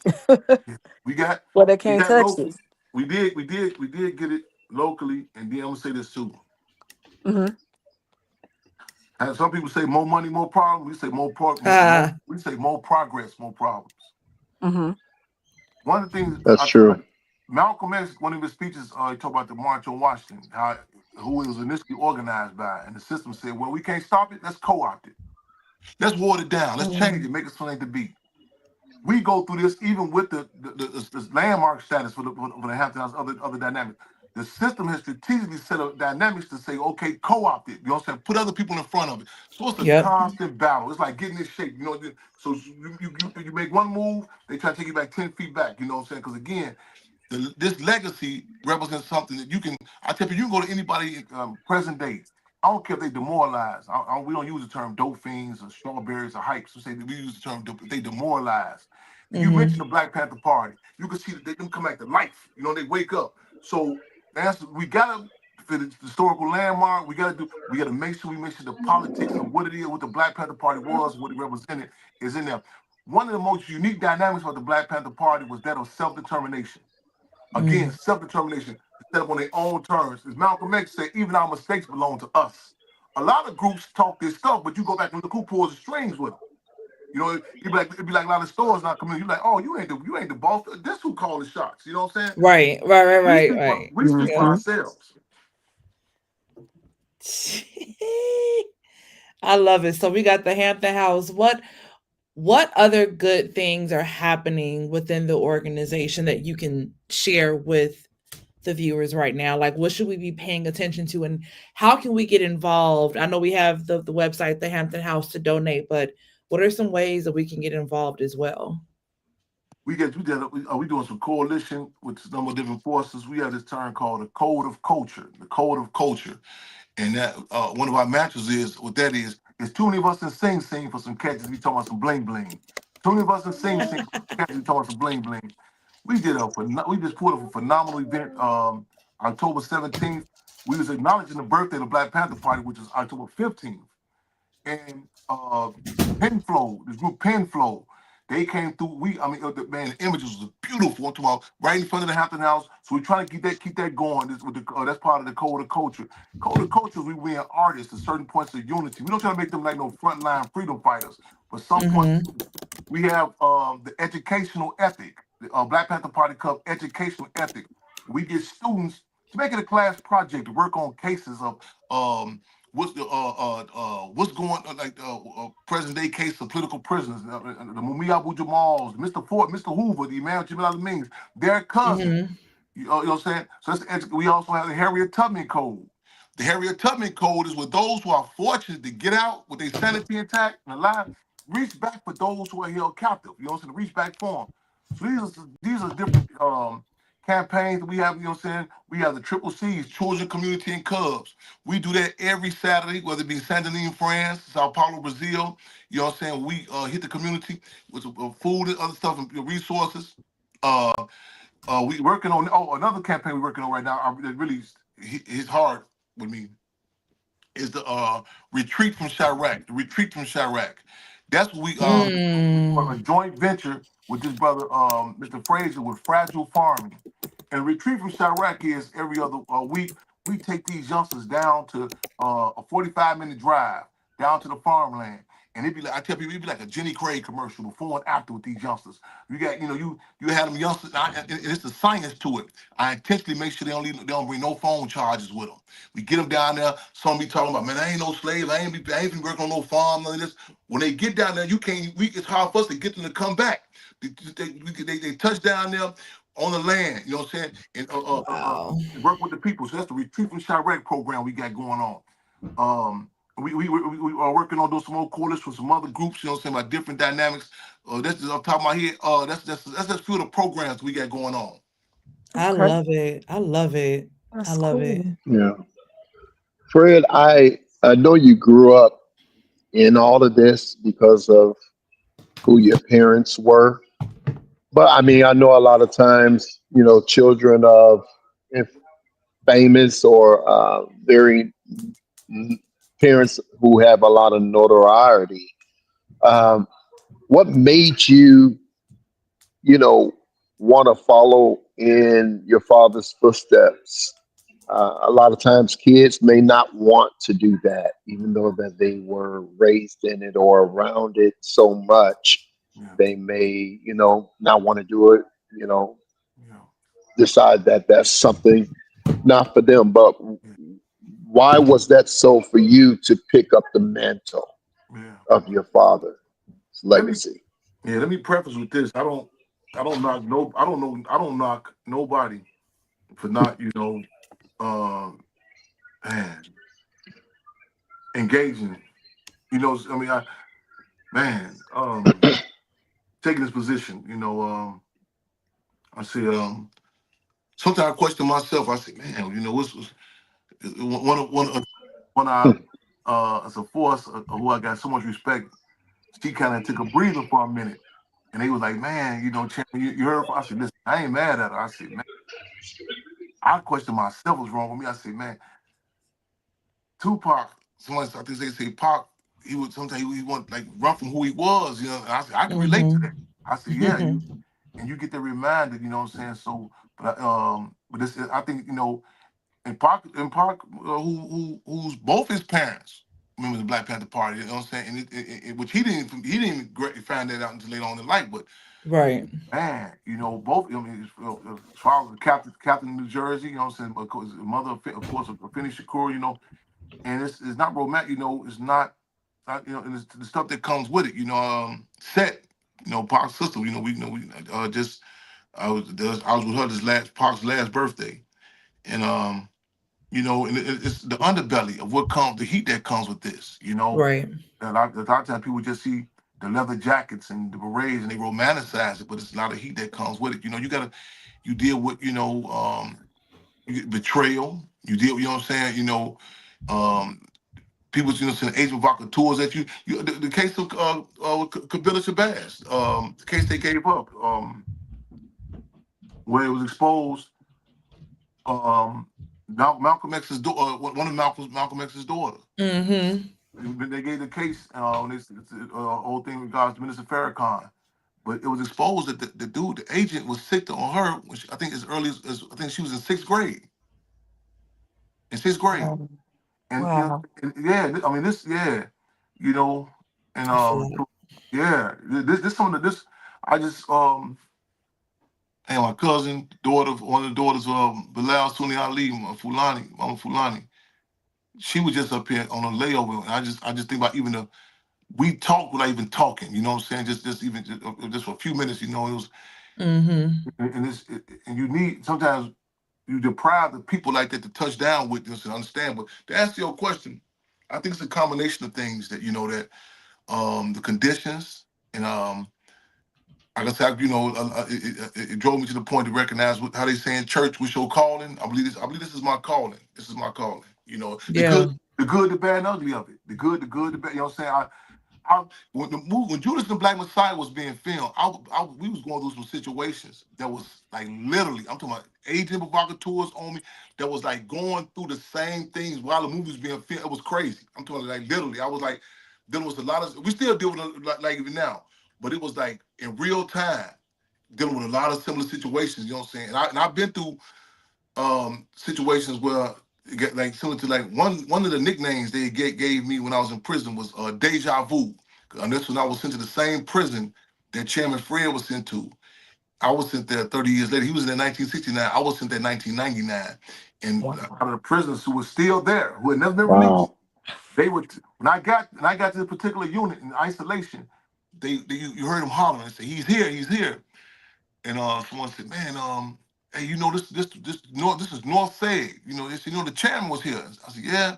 We got Well, they we can't got touch local. it. We did get it locally, and then I'm gonna say this too. Hmm. And some people say more money, more problems. We say Ah, we say more progress, more problems. Hmm. One of the things That's I tell true. you, Malcolm X, one of his speeches, he talked about the March on Washington, how who it was initially organized by, and the system said, "Well, we can't stop it. Let's co-opt it. Let's water it down. Let's change it. Make it something to be." We go through this even with the landmark status for the Hampton House, other dynamics. The system has strategically set up dynamics to say, okay, co-opt it. You know what I'm saying? Put other people in front of it. So it's a yep. constant battle. It's like getting this shape. You know, so you make one move, they try to take you back 10 feet back. You know what I'm saying? Because again, this legacy represents something that you can. I tell you, you can go to anybody present day. I don't care if they demoralize. We don't use the term dope fiends or strawberries or hypes. We say that we use the term they demoralize. And you mentioned the Black Panther Party. You can see that they can come back to life. You know, they wake up. So we gotta for the historical landmark. We gotta make sure we make sure the politics of what it is, what the Black Panther Party was, what it represented is in there. One of the most unique dynamics of the Black Panther Party was that of self-determination. Again, Mm. self-determination to set up on their own terms. As Malcolm X said, even our mistakes belong to us. A lot of groups talk this stuff, but you go back and look who pulls the strings with them. You know, it'd be like a lot of stores not coming in. You're like, oh, you ain't the boss. This who call the shots. You know what I'm saying? Right, right, right, We right, speak for right. we speak for Yep. Hmm. ourselves. I love it. So we got the Hampton House. What other good things are happening within the organization that you can share with the viewers right now? Like, what should we be paying attention to, and how can we get involved? I know we have the website, the Hampton House, to donate, but what are some ways that we can get involved as well? We doing some coalition with a number of different forces. We have this term called the Code of Culture. The Code of Culture. And that one of our mantras is what that is too many of us in sing for some catches. We talking about some bling bling. Too many of us in sing for some catches. We talking about some bling bling. We just put up a phenomenal event October 17th. We was acknowledging the birthday of the Black Panther Party, which is October 15th. And Pen Flow, this group Pen Flow, they came through. The images was beautiful. I'm talking about right in front of the Hampton House. So we're trying to keep that going. That's part of the Code of Culture. Code of Culture is we win artists at certain points of unity. We don't try to make them like no frontline freedom fighters, but some points Mm-hmm. we have the educational ethic, the Black Panther Party Cup educational ethic. We get students to make it a class project to work on cases of what's going on, like present day case of political prisoners, the Mumia Abu Jamals, Mr. Ford, Mr. Hoover, the Imam Jamil Al-Amin's, their cousin. Mm-hmm. You know what I'm saying? So we also have the Harriet Tubman Code. The Harriet Tubman Code is with those who are fortunate to get out with their sanity intact and alive, reach back for those who are held captive. You know what I'm saying? Reach back for them. So these are different campaigns that we have. You know what I'm saying? We have the Triple C's, Children, Community, and Cubs. We do that every Saturday, whether it be Saint Denis, France, Sao Paulo, Brazil. You know what I'm saying? We hit the community with food and other stuff and resources. Uh, we working on another campaign we're working on right now. That really hits hard with me is the retreat from Chirac. The retreat from Chirac. That's what we a Mm. joint venture with this brother, Mr. Fraser, with Fragile Farming. And retreat from Chirac is every other week. We take these youngsters down to a 45-minute drive down to the farmland. And it'd be like, I tell people, it'd be like a Jenny Craig commercial before and after with these youngsters. You got, you had them youngsters, and it's the science to it. I intentionally make sure they don't bring no phone charges with them. We get them down there. Some be talking about, man, I ain't no slave. I ain't been working on no farm, none of this. When they get down there, it's hard for us to get them to come back. They touch down there on the land, you know what I'm saying? And Wow. work with the people. So that's the Retreat from Chirac program we got going on. We are working on those some more coalitions with some other groups, you know what I'm saying, about different dynamics. That's just off the top of my head. That's just few of the programs we got going on. I Okay, love it. I love it. I that's love it. cool. Yeah. Fred, I know you grew up in all of this because of who your parents were. But I mean, I know a lot of times, children of if famous or very parents who have a lot of notoriety. Um, what made you, you know, want to follow in your father's footsteps? A lot of times, kids may not want to do that, even though that they were raised in it or around it so much. Yeah. They may, not want to do it. You know, Yeah. decide that that's something not for them. But Yeah. why was that so for you to pick up the mantle Yeah. of your father's Let me legacy? let me preface with this. I don't knock nobody for not, um man, engaging. I mean, man, taking this position, I say, sometimes I question myself. I say, man, what's one I as a force who I got so much respect. She kind of took a breather for a minute, and they was like, man, Chairman, you heard? I said, listen, I ain't mad at her. I said, man, I question myself what's wrong with me. I said, man, Tupac. Someone, I think they say Pac. He would sometimes he want like run from who he was. And I said, I can relate to that. Mm-hmm. I said, yeah, and you get that reminded. You know what I'm saying? So, but this, I think, and Pac, who's both his parents members of the Black Panther Party. You know what I'm saying? And which he didn't find that out until later on in life. But Right. man, both. I mean, his father, Captain in New Jersey. You know what I'm saying? Of course, his mother, of course, Afeni Shakur. And it's not romantic. It's not. And it's the stuff that comes with it. Set. Pac's sister. We just. I was with her Pac's last birthday, and and it's the underbelly of what comes, the heat that comes with this. Right. And a lot of times people just see the leather jackets and the berets and they romanticize it, but it's a lot of heat that comes with it. You deal with, you get betrayal. You deal, you know what I'm saying? Um, people, send agent provocateurs at you. The case of Kabila Shabazz, the case they gave up, where it was exposed. Um, Malcolm X's daughter, one of Malcolm X's daughter. Mm-hmm. They gave the case on this whole thing with regards to Minister Farrakhan, but it was exposed that the dude, the agent, was sick on her. I think as early as I think she was in sixth grade. In sixth grade, Wow. and, Wow. and yeah, I mean this, yeah, you know, and I feel like. yeah, this some of this. I just and my cousin, daughter, one of the daughters of Bilal Sunni Ali, Mama Fulani. She was just up here on a layover, and I just think about even we talk without even talking. You know what I'm saying? Just for a few minutes. It was Mm-hmm. and you need sometimes you deprive the people like that to touch down with this and understand. But to answer your question, I think it's a combination of things that that the conditions and like I said, it drove me to the point to recognize how they say in church, "What's your calling?" I believe this. I believe this is my calling. This is my calling. Yeah. The good, the bad, and ugly of it. The good, the bad. You know what I'm saying? When Judas and Black Messiah was being filmed, we was going through some situations that was like literally, I'm talking about agent provocateurs on me that was like going through the same things while the movie was being filmed. It was crazy. I'm talking like literally. I was like, there was a lot of, we still deal with it like even now, but it was like in real time dealing with a lot of similar situations. You know what I'm saying? And I've been through situations where it get like similar to like one of the nicknames they gave me when I was in prison was deja vu. And this when I was sent to the same prison that Chairman Fred was sent to. I was sent there 30 years later. He was in 1969. I was sent there in 1999. And Wow. out of the prisoners who were still there, who had never been released, Wow. they would when I got to the particular unit in isolation, you heard them hollering and say, he's here. And someone said, man, hey, this is North Side. They said, the chairman was here. I said, yeah.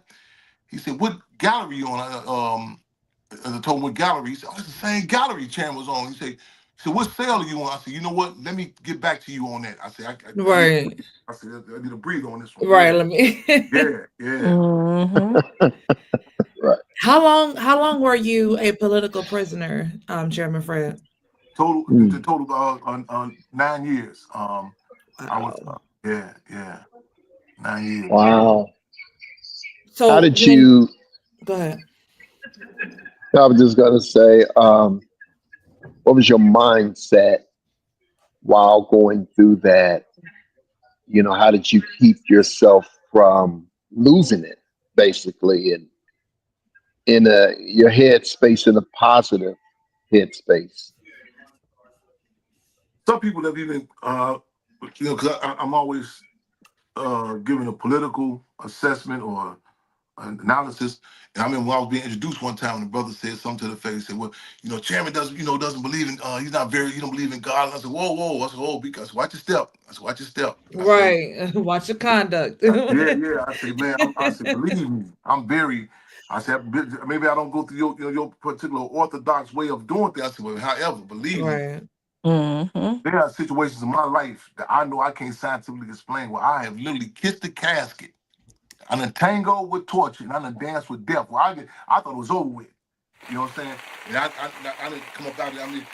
He said, what gallery you on? As I told him what gallery. He said, oh, it's the same gallery chairman was on. He said, what cell are you on? I said, you know what? Let me get back to you on that. I said, Right. I need to breathe on this one. Right. Yeah, Let me. yeah. Mm-hmm. Right. How long were you a political prisoner, Chairman Fred? The Mm. total 9 years. I was, Wow. yeah. 9 years. Wow. How So did when you? go ahead. I was just gonna say, what was your mindset while going through that? How did you keep yourself from losing it, basically, and in your headspace in a positive headspace? Some people have even, because I'm always giving a political assessment or an analysis. And I remember when I was being introduced one time, and the brother said something to the face. He said, "Well, Chairman doesn't believe in. He don't believe in God." And I said, "Whoa, whoa!" I said, "Whoa, because watch your step." I said, "Watch your step." I said, Right. Watch your conduct. "Yeah, yeah." I said, "Man," I said, "Believe me, I'm very." I said, "Maybe I don't go through your particular orthodox way of doing things." I said, "Well, however, believe me." Right. Mm-hmm. There are situations in my life that I know I can't scientifically explain where I have literally kissed the casket. I done tango with torture and I done danced with death. Well, I thought it was over with. You know what I'm saying? And I didn't come up out of it.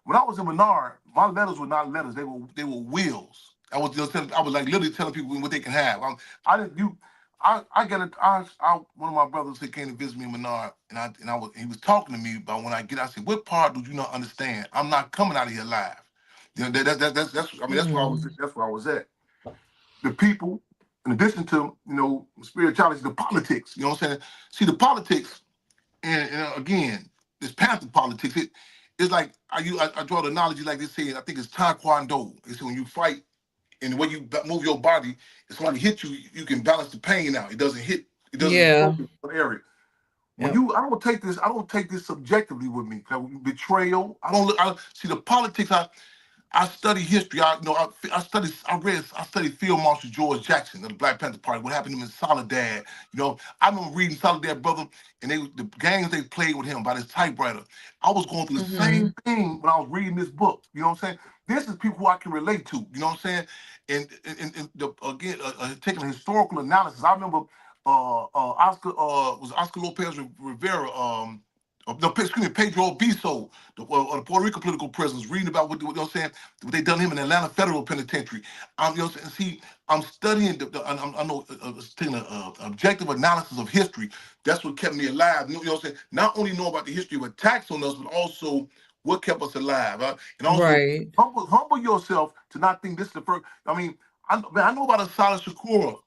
When I was in Menard, my letters were not letters. They were wills. I was like literally telling people what they can have. I didn't you. I got it. One of my brothers that came to visit me in Menard, he was talking to me about when I get. I said, "What part do you not understand? I'm not coming out of here alive." That's where I was. Mm. That's where I was at. The people, in addition to spirituality, the politics. You know what I'm saying? See the politics, and again, this Panther politics. It's like I draw the analogy like they say. I think it's Taekwondo. It's when you fight and the way you move your body. If somebody hit you, you can balance the pain out. It doesn't hit. It doesn't Yeah. focus on the area. Yep. I don't take this. I don't take this subjectively with me. Betrayal. I don't look. I see the politics. I study history. I studied Field Marshal George Jackson of the Black Panther Party. What happened to him in Soledad? I remember reading Soledad, brother, and the games they played with him by this typewriter. I was going through the Hmm. same thing when I was reading this book. You know what I'm saying? This is people who I can relate to. You know what I'm saying? Again, taking a historical analysis. I remember Oscar Lopez Rivera. No, excuse me, Pedro Biso, the Puerto Rico political prisoners, reading about what you know what I'm saying, what they done to him in Atlanta Federal Penitentiary. See, I'm studying, I know, taking an objective analysis of history. That's what kept me alive. You know what I'm saying? Not only know about the history of attacks on us, but also what kept us alive. And also, Right. humble yourself to not think this is the first. I know about Asada Shakur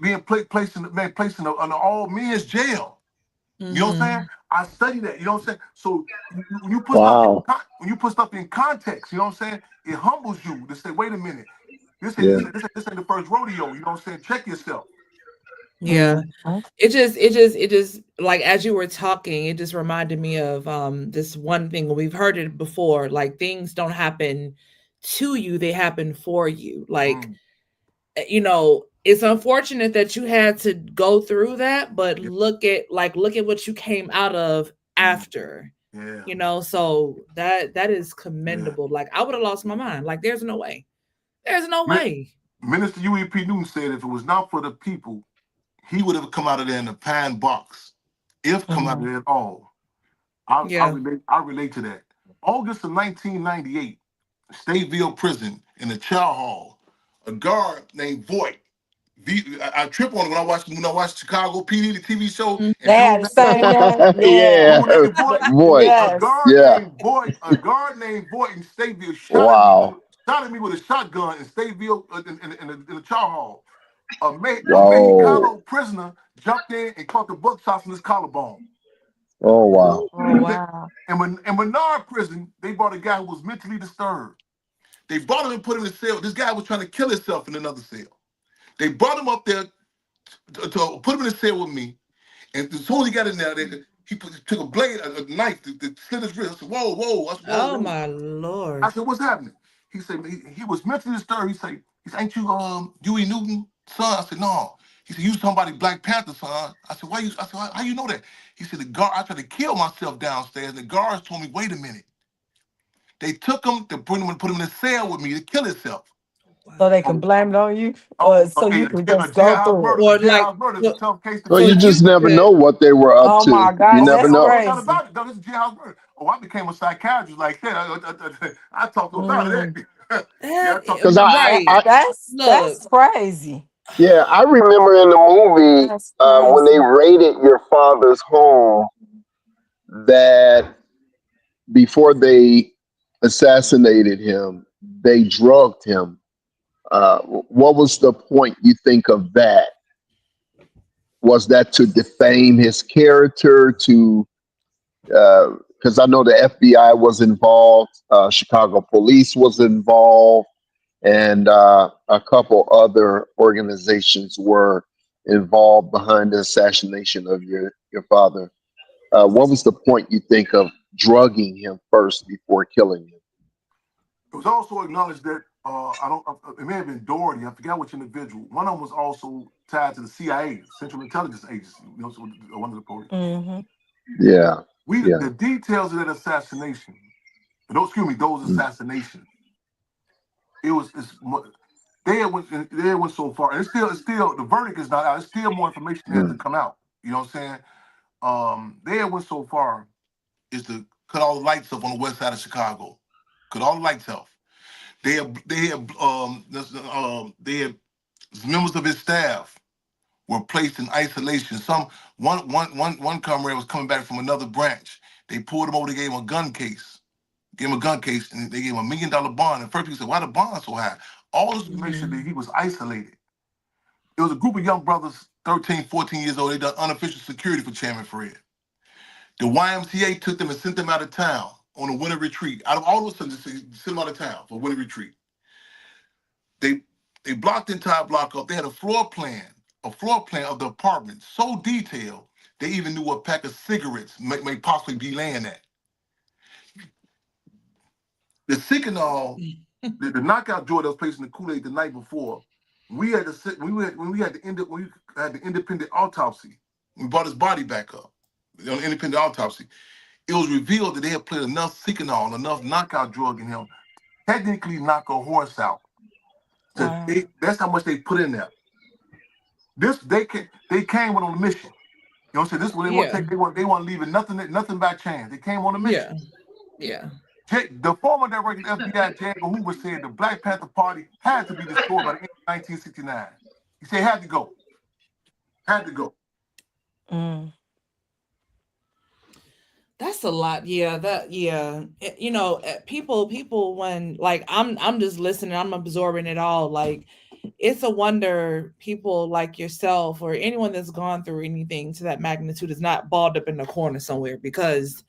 being placed in an all men's jail. You know what I'm saying? Hmm. I study that. You know what I'm saying? So when you put stuff in Wow. context, you know what I'm saying? It humbles you to say, wait a minute, this ain't Yeah. this ain't, this ain't, this ain't the first rodeo. You know what I'm saying? Check yourself. Yeah. Mm-hmm. It just like as you were talking, it just reminded me of this one thing. We've heard it before, like things don't happen to you, they happen for you. Like, Mm, it's unfortunate that you had to go through that, but yeah, look at what you came out of mm, after. yeah, So that is yeah. commendable. Like I would have lost my mind. Like there's no way. There's no way. Minister UEP Newton said if it was not for the people, he would have come out of there in a pine box. If come out of Mm-hmm. there at all. I Yeah. relate. I relate to that. August of 1998, Stateville Prison in the chow hall. A guard named Voight. I trip on it when I watch Chicago PD, the TV show, Mm. and They had dude the named that same boy, name. Yeah. Yeah. dude named Voight, Voice. Yes. Yeah. A guard named Voight in Stateville Wow. shot at me with a shotgun in Stateville in the chow hall. A Whoa. Mexicano prisoner jumped in and caught the buckshots in his collarbone. Oh wow. Oh wow. In Menard prison, they brought a guy who was mentally disturbed. They brought him and put him in a cell. This guy was trying to kill himself in another cell. They brought him up there to put him in a cell with me. And as soon as he got in there, took a blade, a knife to slit his wrist. I said, whoa, whoa. I said, whoa, Oh whoa. my I Lord. said, what's happening? He said, he was mentally disturbed. He said, ain't you Huey Newton son? I said, no. He said, you somebody Black Panther son. I said, I said, how you know that? He said, I tried to kill myself downstairs. And the guards told me, wait a minute. They took him to put him in a cell with me to kill himself. So they can Oh, blame it on you, or so hey, you a can just go through it. Or like jailhouse murder is a so, tough case to Well, so you prove. just you never could know what they were up Oh my to. You gosh, never that's know. No doubt crazy. about it. No, this is jailhouse murder. Oh, I became a psychiatrist like that. I talked about Mm, that. Yeah, I that talked Because about that right. I that's Look, crazy. Yeah, I remember in the movie That's when they crazy. raided your father's home that before they assassinated him, they drugged him. What was the point you think of that? Was that to defame his character? To because I know the FBI was involved, Chicago police was involved, and a couple other organizations were involved behind the assassination of your father. What was the point you think of drugging him first before killing him? It was also acknowledged that I don't. It may have been Doherty. I forgot which individual. One of them was also tied to the CIA, Central Intelligence Agency. So one of the police. Mm-hmm. Yeah, yeah. The details of that assassination. Those Mm, assassinations. They had went so far, and it's still the verdict is not out. It's still more information that has to mm, come out. You know what I'm saying? They had went so far is to cut all the lights off on the west side of Chicago. Cut all the lights off. They had members of his staff were placed in isolation. One comrade was coming back from another branch. They pulled him over. They gave him a gun case. And they gave him $1 million bond. And first people said, "Why the bond so high?" All this to make sure that he was isolated. It was a group of young brothers, 13, 14 years old. They done unofficial security for Chairman Fred. The YMCA took them and sent them out of town on a winter retreat. Out of all those things, they sent them out of town for a winter retreat. They blocked the entire block up. They had a floor plan of the apartment so detailed they even knew what pack of cigarettes may possibly be laying at. The Sikanol, the knockout joint that was placed in the Kool-Aid the night before, we had the independent autopsy. We brought his body back up on the independent autopsy. It was revealed that they had put enough Sikanol, enough knockout drug in him, technically knock a horse out. Wow. That's how much they put in there. They came on a mission. You know what I'm saying? This is what they want to take. They want to leave it nothing by chance. They came on a mission. Yeah. The former director of the FBI, J. Edgar Hoover, said the Black Panther Party had to be destroyed by the end of 1969. He said it had to go. Had to go. Mm. That's a lot. People when like I'm just listening, I'm absorbing it all. Like it's a wonder people like yourself or anyone that's gone through anything to that magnitude is not balled up in the corner somewhere because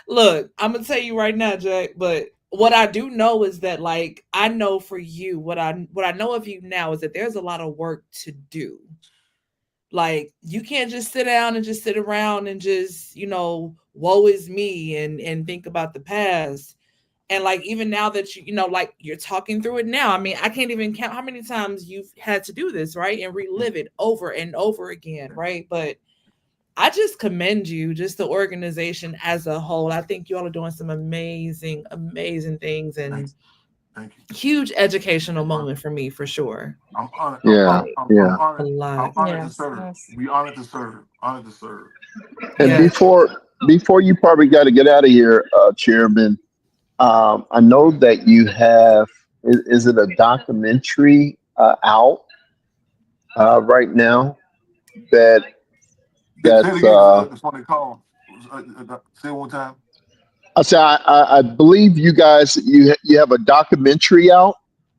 look, I'm gonna tell you right now, Jack, but what I do know is that like I know for you, what I know of you now is that there's a lot of work to do. Like you can't just sit down and just sit around and just, woe is me and think about the past. And like even now that like you're talking through it now, I mean, I can't even count how many times you've had to do this, right? And relive it over and over again, right? But I just commend you, just the organization as a whole. I think you all are doing some amazing, amazing things and Thank you. huge educational moment for me for sure. I'm honored. yeah, yeah. A lot. I'm honored to Yes. serve. Yes. We honored to serve. Honored to serve. And Yeah. before you probably got to get out of here, Chairman, I know that you have. Is it a documentary out right now that Say it that's again. That's what they call. Say it one time. I say I believe you guys you have a documentary out.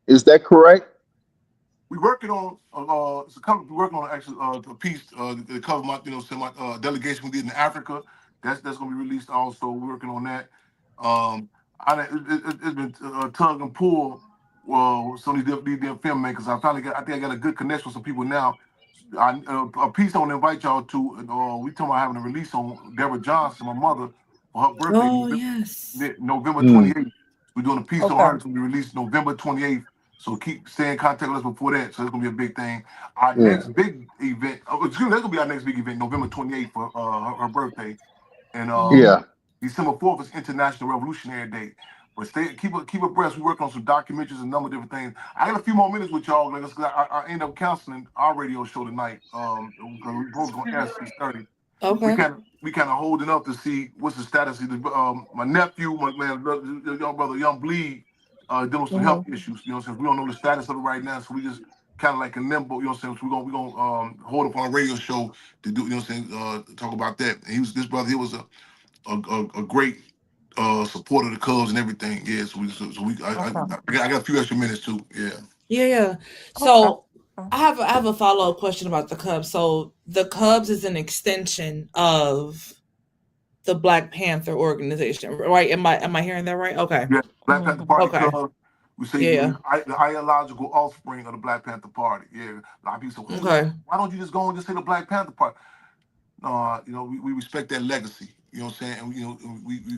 Is that correct? We're working on we're working on actually a piece to cover my delegation we did in Africa. That's going to be released also. We're working on that. It's been tug and pull. Well, some of these different filmmakers. I think I got a good connection with some people now. A piece I want to invite y'all to. We talking about having a release on Deborah Johnson, my mother, for her birthday, Oh, yes. November Mm, 28th. We're doing a piece on her Okay. to be released November 28th. So keep staying in contact with us before that. So it's gonna be a big thing. Our yeah, next big event, that's gonna be our next big event, November 28th for her birthday. And Mhm. yeah, December 4th is International Revolutionary Day. But keep abreast. We working on some documentaries and a number of different things. I got a few more minutes with y'all, because I end up counseling our radio show tonight. Because we both gonna air 6:30. We Okay. kind of holding up to see what's the status of my nephew, my man, young brother, young bleed, dealing with some Hmm. health issues. You know, since we don't know the status of it right now, so we just kind of like in limbo. You know what I'm saying? So we're gonna hold up on a radio show to do. You know what I'm saying? Talk about that. And this brother. He was a great supporter of the Cubs and everything. Yeah. Okay. I got a few extra minutes too. Yeah. Yeah, yeah. Okay. So I have a follow up question about the Cubs. So the Cubs is an extension of the Black Panther organization, right? Am I hearing that right? Okay. Yeah. Black Panther Mhm. Party Okay. Cubs. We say Yeah, yeah. the ideological offspring of the Black Panther Party. Yeah. A lot of people say, well, Okay. why don't you just go and just say the Black Panther Party? We respect that legacy. You know what I'm saying? And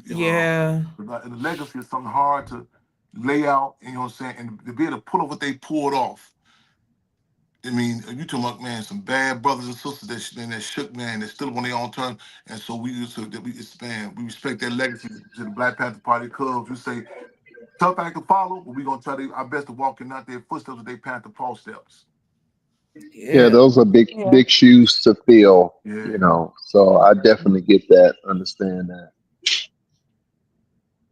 Yeah. the legacy is something hard to lay out. You know what I'm saying? And to be able to pull off what they pulled off. I mean, you talking about, man, some bad brothers and sisters that shook, man, that stood up on their own terms. And so we used to that we expand. We respect that legacy to the Black Panther Party Cubs. We say tough act to follow, but we're gonna try our best to walk in out their footsteps with their Panther Paul steps. Yeah, Yeah. those are Yeah. big shoes to fill, Yeah. So I definitely get that, understand that.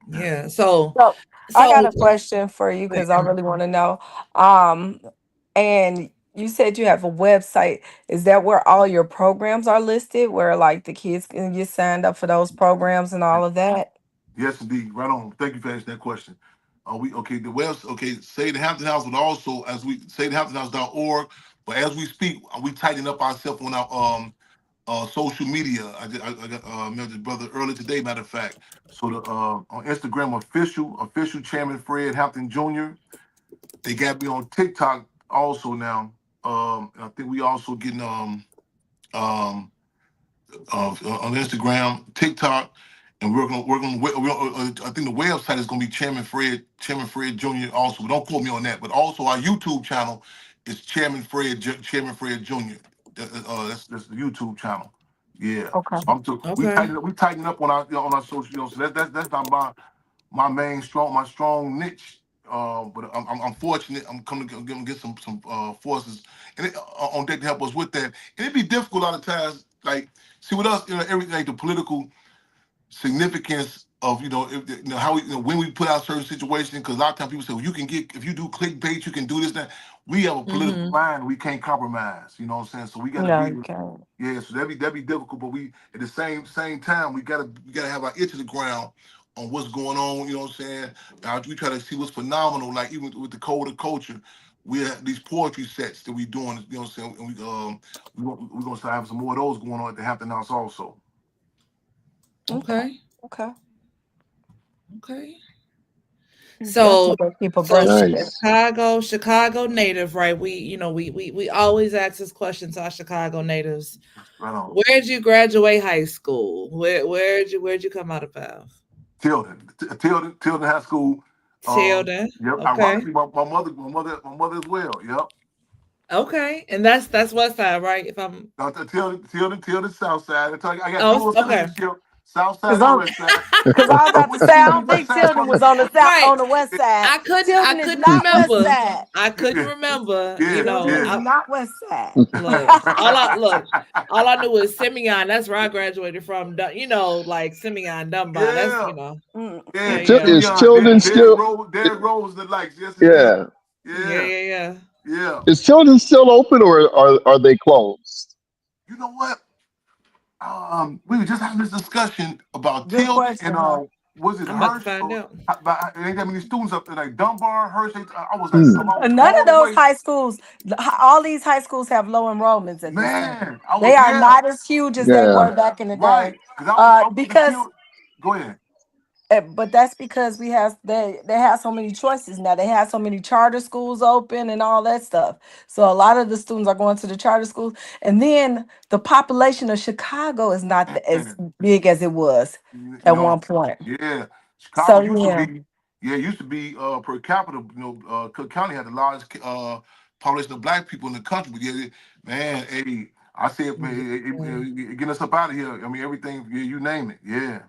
Yeah. So So I got so a question for you because I really want to know. Um, and you said you have a website. Is that where all your programs are listed? Where like the kids can get signed up for those programs and all of that? Yes, indeed. Right on. Thank you for asking that question. We okay? The web okay. Say the Hampton House would also, as we say, the HamptonHouse.org. But as we speak, we tighten up ourselves on our social media. I got met this brother earlier today, matter of fact. So the on Instagram, official chairman Fred Hampton Jr. They got me on TikTok also now. And I think we also getting um on Instagram, TikTok, and I think the website is gonna be Chairman Fred Jr. Also, but don't quote me on that. But also our YouTube channel is Chairman Fred Jr. That's the YouTube channel. Yeah. Okay. So okay. we tighten up on our social. So that's not my main my strong niche. But I'm fortunate. I'm coming to get some forces and on deck to help us with that. And it'd be difficult a lot of times. Like, see with us, everything like the political significance of how we when we put out certain situations. Because a lot of times people say, well, you can get if you do clickbait, you can do this. That we have a political Mm-hmm. line, we can't compromise. You know what I'm saying? So we got to No, be you can't. yeah. So that'd be difficult. But we at the same time we gotta have our ear to the ground on what's going on. You know what I'm saying? We try to see what's phenomenal. Like even with the code of culture. We have these poetry sets that we doing, you know what I'm saying? And we're gonna start having some more of those going on at the Hampton House also. Okay. Okay. Okay. Okay. So Definitely keep so abreast of it. Nice. Chicago native, right? We always ask this question to our Chicago natives. Right on. Where'd you graduate high school? Where'd you come out of? Tilden High School. Tilden. Yep. Okay. Ironically, my mother as well. Yep. Okay. And that's West Side, right? If I'm Tilden South Side. I got Oh, dual okay. citizenship, South Side Cause and I'm, West Side. cause I was But about to we say I we don't West think Side Tilden was brothers. on the south Right. on the west side. I Tilden is couldn't not west remember. side. I couldn't remember. Yeah, Tilden is yeah. not west side. Look, all I knew was Simeon. That's where I graduated from. Like Simeon Dunbar. That's Yeah. Mm. Yeah, yeah, Til- yeah, Is Simeon, Tilden still? Derrick Rose the likes. Yes, indeed. Yeah. yeah, Yeah, yeah, yeah. yeah. Is Tilden still open, or are they closed? You know what? We were just having this discussion about Good Tilden and question, huh? was it I'm about to Hirsch? find out. But ain't that many students up there like Dunbar, Hirsch? I was like, Hmm. come on, None of all the those way, high schools, all these high schools have low enrollments at this time. man. I was They are yeah, not as huge as they Yeah. were back in the day. right. Because I was thinking Because Tilden. Go ahead. but that's because they have so many choices now. They have so many charter schools open and all that stuff. So a lot of the students are going to the charter schools, and then the population of Chicago is not as Man, big as it was at one no, point. yeah. Chicago So used to yeah, be, per capita. Cook County had the largest population of black people in the country. But yeah, man, hey, I said, man, Yeah. getting us up out of here. I mean, everything, yeah, you name it. Yeah,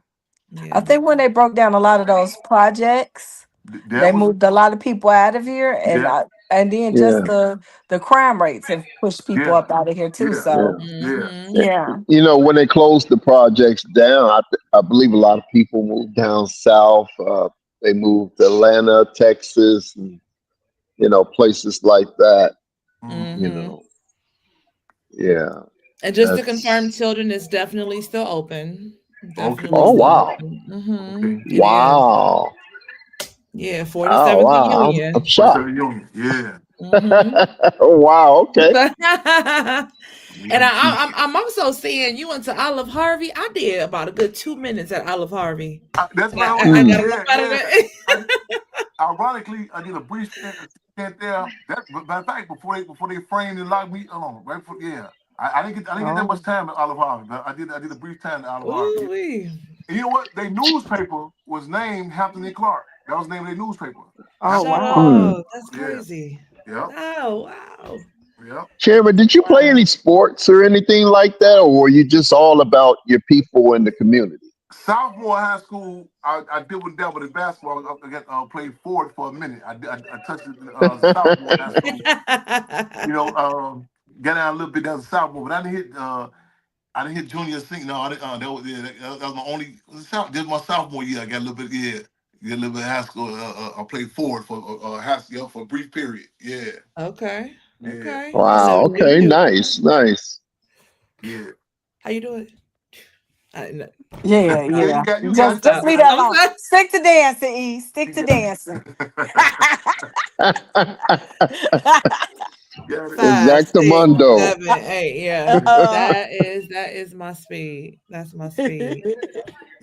I Yeah. think when they broke down a lot of those projects, that they was moved a lot of people out of here, that. and then just Yeah. the crime rates have pushed people Yeah, up out of here too. yeah, Yeah. So yeah. Mm-hmm. Eh, yeah, When they closed the projects down, I believe a lot of people moved down south. They moved to Atlanta, Texas, and places like that. You Mm-hmm. know, yeah, And just to confirm, that's children is definitely still open. Okay. Definitely oh still wow, open. Mm-hmm. Okay. It is. wow, Yeah, oh 47th wow, I'm Union. What's that shocked. union? Yeah. Mm-hmm. Oh wow, okay. And Yeah. I'm also seeing you went to Olive Harvey. I did about a good 2 minutes at Olive Harvey. That's And right on. I Hmm. got enough Yeah, out of yeah. that. I, ironically, I did a brief stint there. That, but matter of fact, before they framed and locked me on, right? Yeah. I didn't get that much Oh. time at Olive Harvey, but I did a brief time at Olive Harvey. Ooh wee. And you know what? Their newspaper was named Hampton and Clark. That was the name of their newspaper. Oh Hampton Shut and Clark. wow. Hmm. up. That's Yeah. crazy. Yep. Oh wow. Yep. Chairman, did you play any Wow. sports or anything like that, or were you just all about your people in the community? Sophomore high school, I did with that with the basketball. Played forward for a minute. I touched it sophomore high school. You know, got out a little bit as a sophomore, but I didn't hit junior senior. No, I didn't, that was my only. This was my sophomore year. I got a little bit. Yeah, got a little bit of high school. I played forward for high school for a brief period. Yeah, Okay. yeah, Okay. You Wow. never Okay. knew. Nice. Nice. yeah. How you doing? I know. Yeah, Yeah, you yeah. got, you got, Just you just I'm, leave got, that I'm alone. sorry. Stick to dancing, E. Stick you to got. dancing. Got it. Five, six, Exactamundo. 7, 8. Yeah, Uh, that is my speed. That's my speed.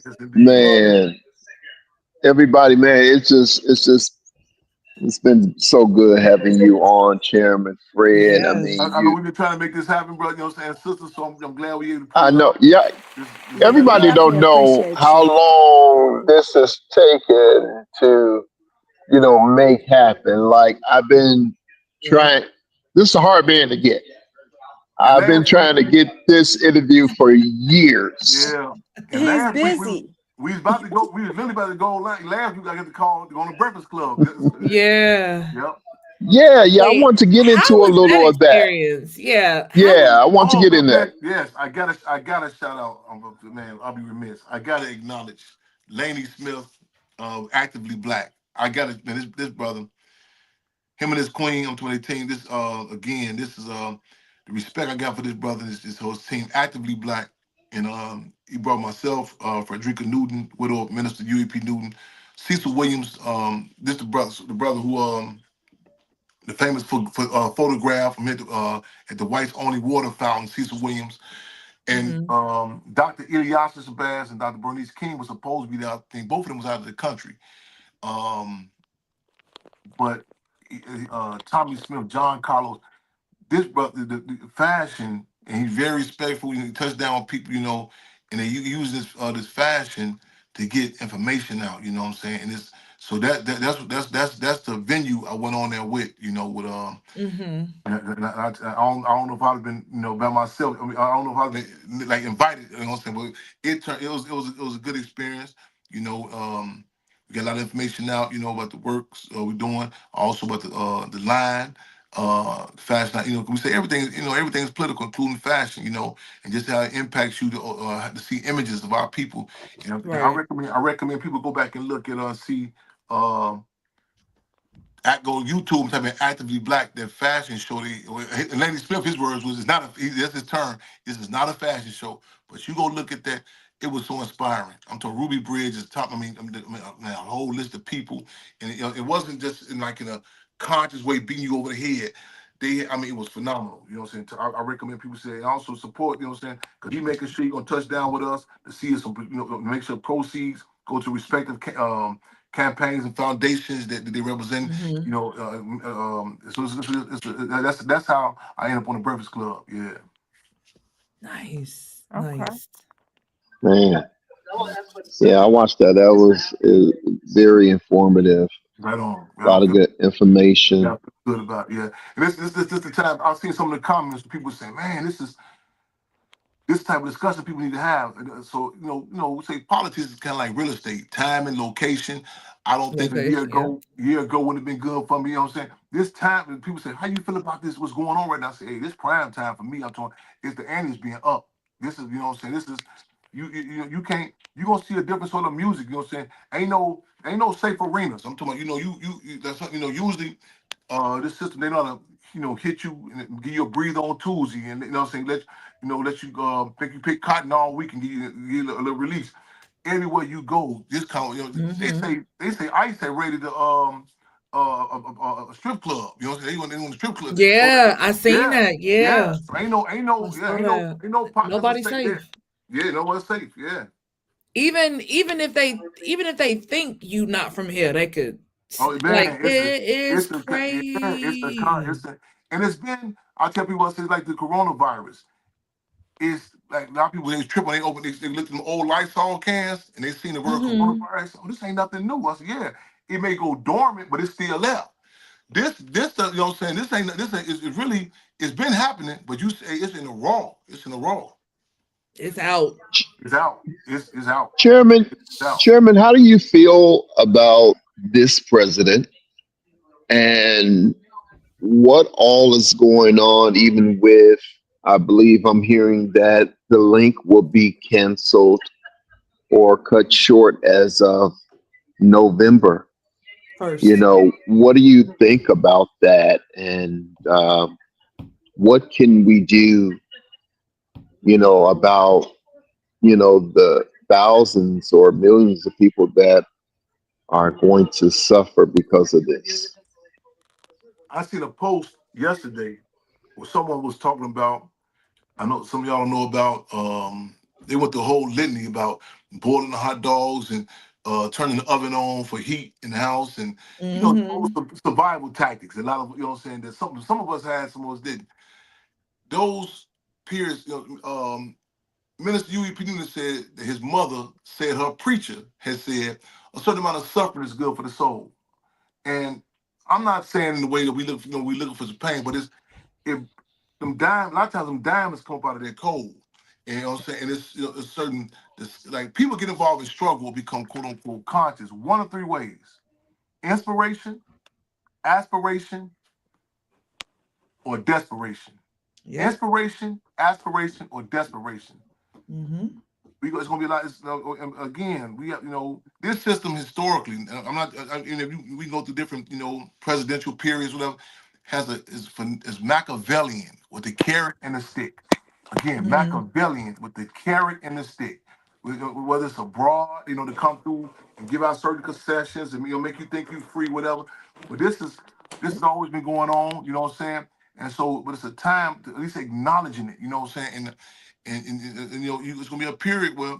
Yes, indeed. Man, everybody, man, it's been so good having you on, Chairman Fred. I Yes. mean, I know we've been trying to make this happen, bro. You know what I'm saying, sister. So I'm glad we able to pull I it know, off. yeah, This yeah, we everybody fantastic. definitely don't know appreciate how you. long this has taken to, make happen. Like I've been Yeah. trying, this is a hard man to get. And I've been last week, trying to get this interview for years. yeah. And He's last week busy. we was about to go. We was literally about to go. Last week I got the call to go on the Breakfast Club. Yeah. Yep. Yeah, yeah, I Wait, want to get how into a was that little of that. experience? Yeah. How was Yeah, I want to Oh get in there. man, yes, I gotta shout out, man. I'll be remiss. I gotta acknowledge Laney Smith, actively black. I gotta, man, this brother, him and his queen on 2018. This again, this is the respect I got for this brother is his team actively black, and he brought myself, Frederica Newton, widow of Minister UEP Newton, Cecil Williams. This the brother who the famous photograph from at the White's Only Water Fountain, Cecil Williams. And hmm Dr. Ilyasah Shabazz and Dr. Bernice King was supposed to be there. I think both of them was out of the country. Um, but Tommy Smith, John Carlos, this brother, the fashion, and he's very respectful. He touched down on people, and they use this fashion to get information out. You know what I'm saying? And it's so that's the venue I went on there with. With hmm and I don't know if I'd have been, by myself. I mean, I don't know if I'd have been like invited. You know what I'm saying? But it was a good experience. We got a lot of information out. About the works we're doing. Also about the line, fashion. We say everything. Everything is political, including fashion. And just how it impacts you to see images of our people. I Right. recommend people go back and look at see. Uh, go YouTube and type in actively black, that fashion show. Laney Smith, his words was, it's not that's his term. This is not a fashion show. But you go look at that, it was so inspiring. I'm talking Ruby Bridge is top. A whole list of people, and it wasn't just in a conscious way beating you over the head. It was phenomenal. You know what I'm saying? I recommend people say and also support. You know what I'm saying? Because he making sure you're gonna touch down with us to see some. Make sure proceeds go to respective campaigns and foundations that they represent. hmm That's how I end up on the Breakfast Club. Yeah. Nice. Okay. Nice. Man, yeah, I watched that. That was very informative. Right on. A lot of good information. Yeah, good about it. Yeah. And this the time I've seen some of the comments. People saying, "Man, this type of discussion people need to have." So we say politics is kind of like real estate, time and location. I don't think a year Location. Yeah. ago, wouldn't have been good for me. You know what I'm saying? This time, when people say, "How you feel about this? What's going on right now?" I say, "Hey, this prime time for me." I'm talking. It's the antes being up. This is, what I'm saying. This is you can't you gonna see a different sort of music. You know what I'm saying? Ain't no safe arenas. I'm talking about. That's usually this system. They know how to hit you and give you a breather on Tuesday, and what I'm saying, let you make you pick cotton all week and give you a little release. Everywhere you go, this kind of, Mm-hmm. they say ICE had raided a strip club. You know what I'm saying? They went to the strip club. So, Yeah, I seen yeah, that. yeah. Yeah, So I yeah, saw that. ain't no pockets of Nobody's safe there. safe. Yeah, no one's safe. Yeah. Even if they think you not from here, they could Oh like man, it is yeah, crazy. and it's been. I tell people, I say like the coronavirus. It's like a lot of people they was tripping. They looked at them old Lysol cans and they seen the word Mm-hmm. coronavirus. Oh, this ain't nothing new. I said, yeah, it may go dormant, but it's still there. You know what I'm saying? This ain't. It's really. It's been happening, but you say it's in the raw. It's in the raw. It's out. It's out. It's out. Chairman, It's out. Chairman, how do you feel about this president and what all is going on, even with, I believe I'm hearing that the link will be canceled or cut short as of November. First. What do you think about that? And what can we do, about, the thousands or millions of people that are going to suffer because of this? I seen a post yesterday where someone was talking about. I know some of y'all know about. They went the whole litany about boiling the hot dogs and turning the oven on for heat in the house, and those Mm-hmm. survival tactics. A lot of what I'm saying that some of us had, some of us didn't. Those peers, Minister U.E.P. Newton said that his mother said her preacher had said a certain amount of suffering is good for the soul, and I'm not saying in the way that we look, we looking for some pain, but it's if a lot of times them diamonds come up out of their cold. And you know what I'm saying? And it's certain like people get involved in struggle become quote unquote conscious. One of three ways. Inspiration, aspiration, or desperation. Yep. Inspiration, aspiration, or desperation. Mm-hmm. It's gonna be a lot. Again, we have this system historically. I'm not. If we can go through different presidential periods, whatever, is Machiavellian with the carrot and the stick. Again, Mm-hmm. Machiavellian with the carrot and the stick. Whether it's abroad, to come through and give out certain concessions and make you think you're free, whatever. But this has always been going on. You know what I'm saying? And so, but it's a time to at least acknowledging it. You know what I'm saying? And it's gonna be a period where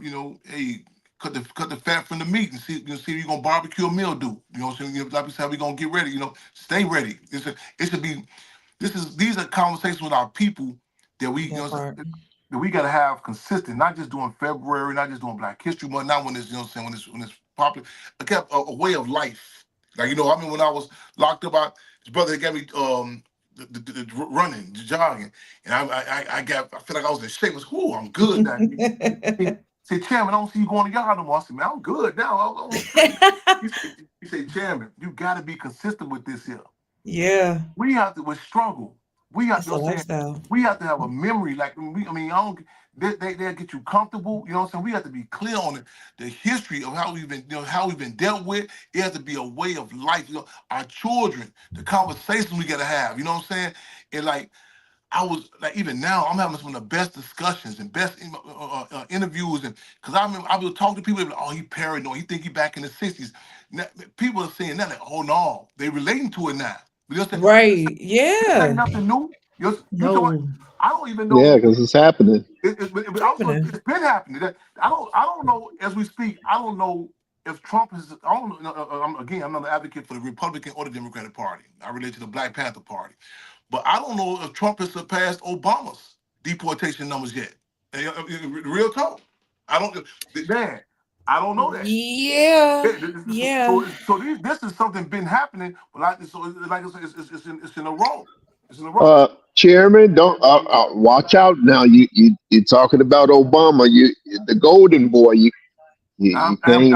hey, cut the fat from the meat and see if you're gonna barbecue a meal do. You know what I'm saying? Like we said, we're gonna get ready. Stay ready. It should be. These are conversations with our people that we That part. that we gotta have consistent. Not just doing February, not just doing Black History Month. Not when it's when it's popular. I kept a way of life. Like I mean when I was locked up, his brother had got me the running, jogging, and I feel like I was in shape. I was, "Ooh, I'm good now." He said, "Chairman, I don't see you going to yard no more." I said, "Man, I'm good now. I'm straight." He said, "Chairman, you got to be consistent with this here. Yeah, We have to with struggle. We have it's to, a I'm saying, lifestyle. we have to have a memory. Like I mean, I don't. They'll get you comfortable. You know what I'm saying? We have to be clear on the history of how we've been, how we've been dealt with. It has to be a way of life. Our children, the conversations we got to have. You know what I'm saying? And like I was like, even now, I'm having some of the best discussions and best interviews, and because I remember I would talk to people, like, oh, he paranoid, he think he back in the '60s. Now, people are saying that, like, oh no, they relating to it now. You know what I'm saying? Right. This ain't Yeah. nothing new. You know what? No. I don't even know. Yeah, because it's happening. But It's also, happening. it's been happening. I don't know. As we speak, I don't know if Trump is. I don't know. I'm not an advocate for the Republican or the Democratic Party. I relate to the Black Panther Party. But I don't know if Trump has surpassed Obama's deportation numbers yet. Real talk. I don't. Man, I don't know that. Yeah. Yeah. This is something been happening. But like I said, it's in a row. It's in a row. Uh, Chairman, don't watch out now. You're talking about Obama. The golden boy. You can't.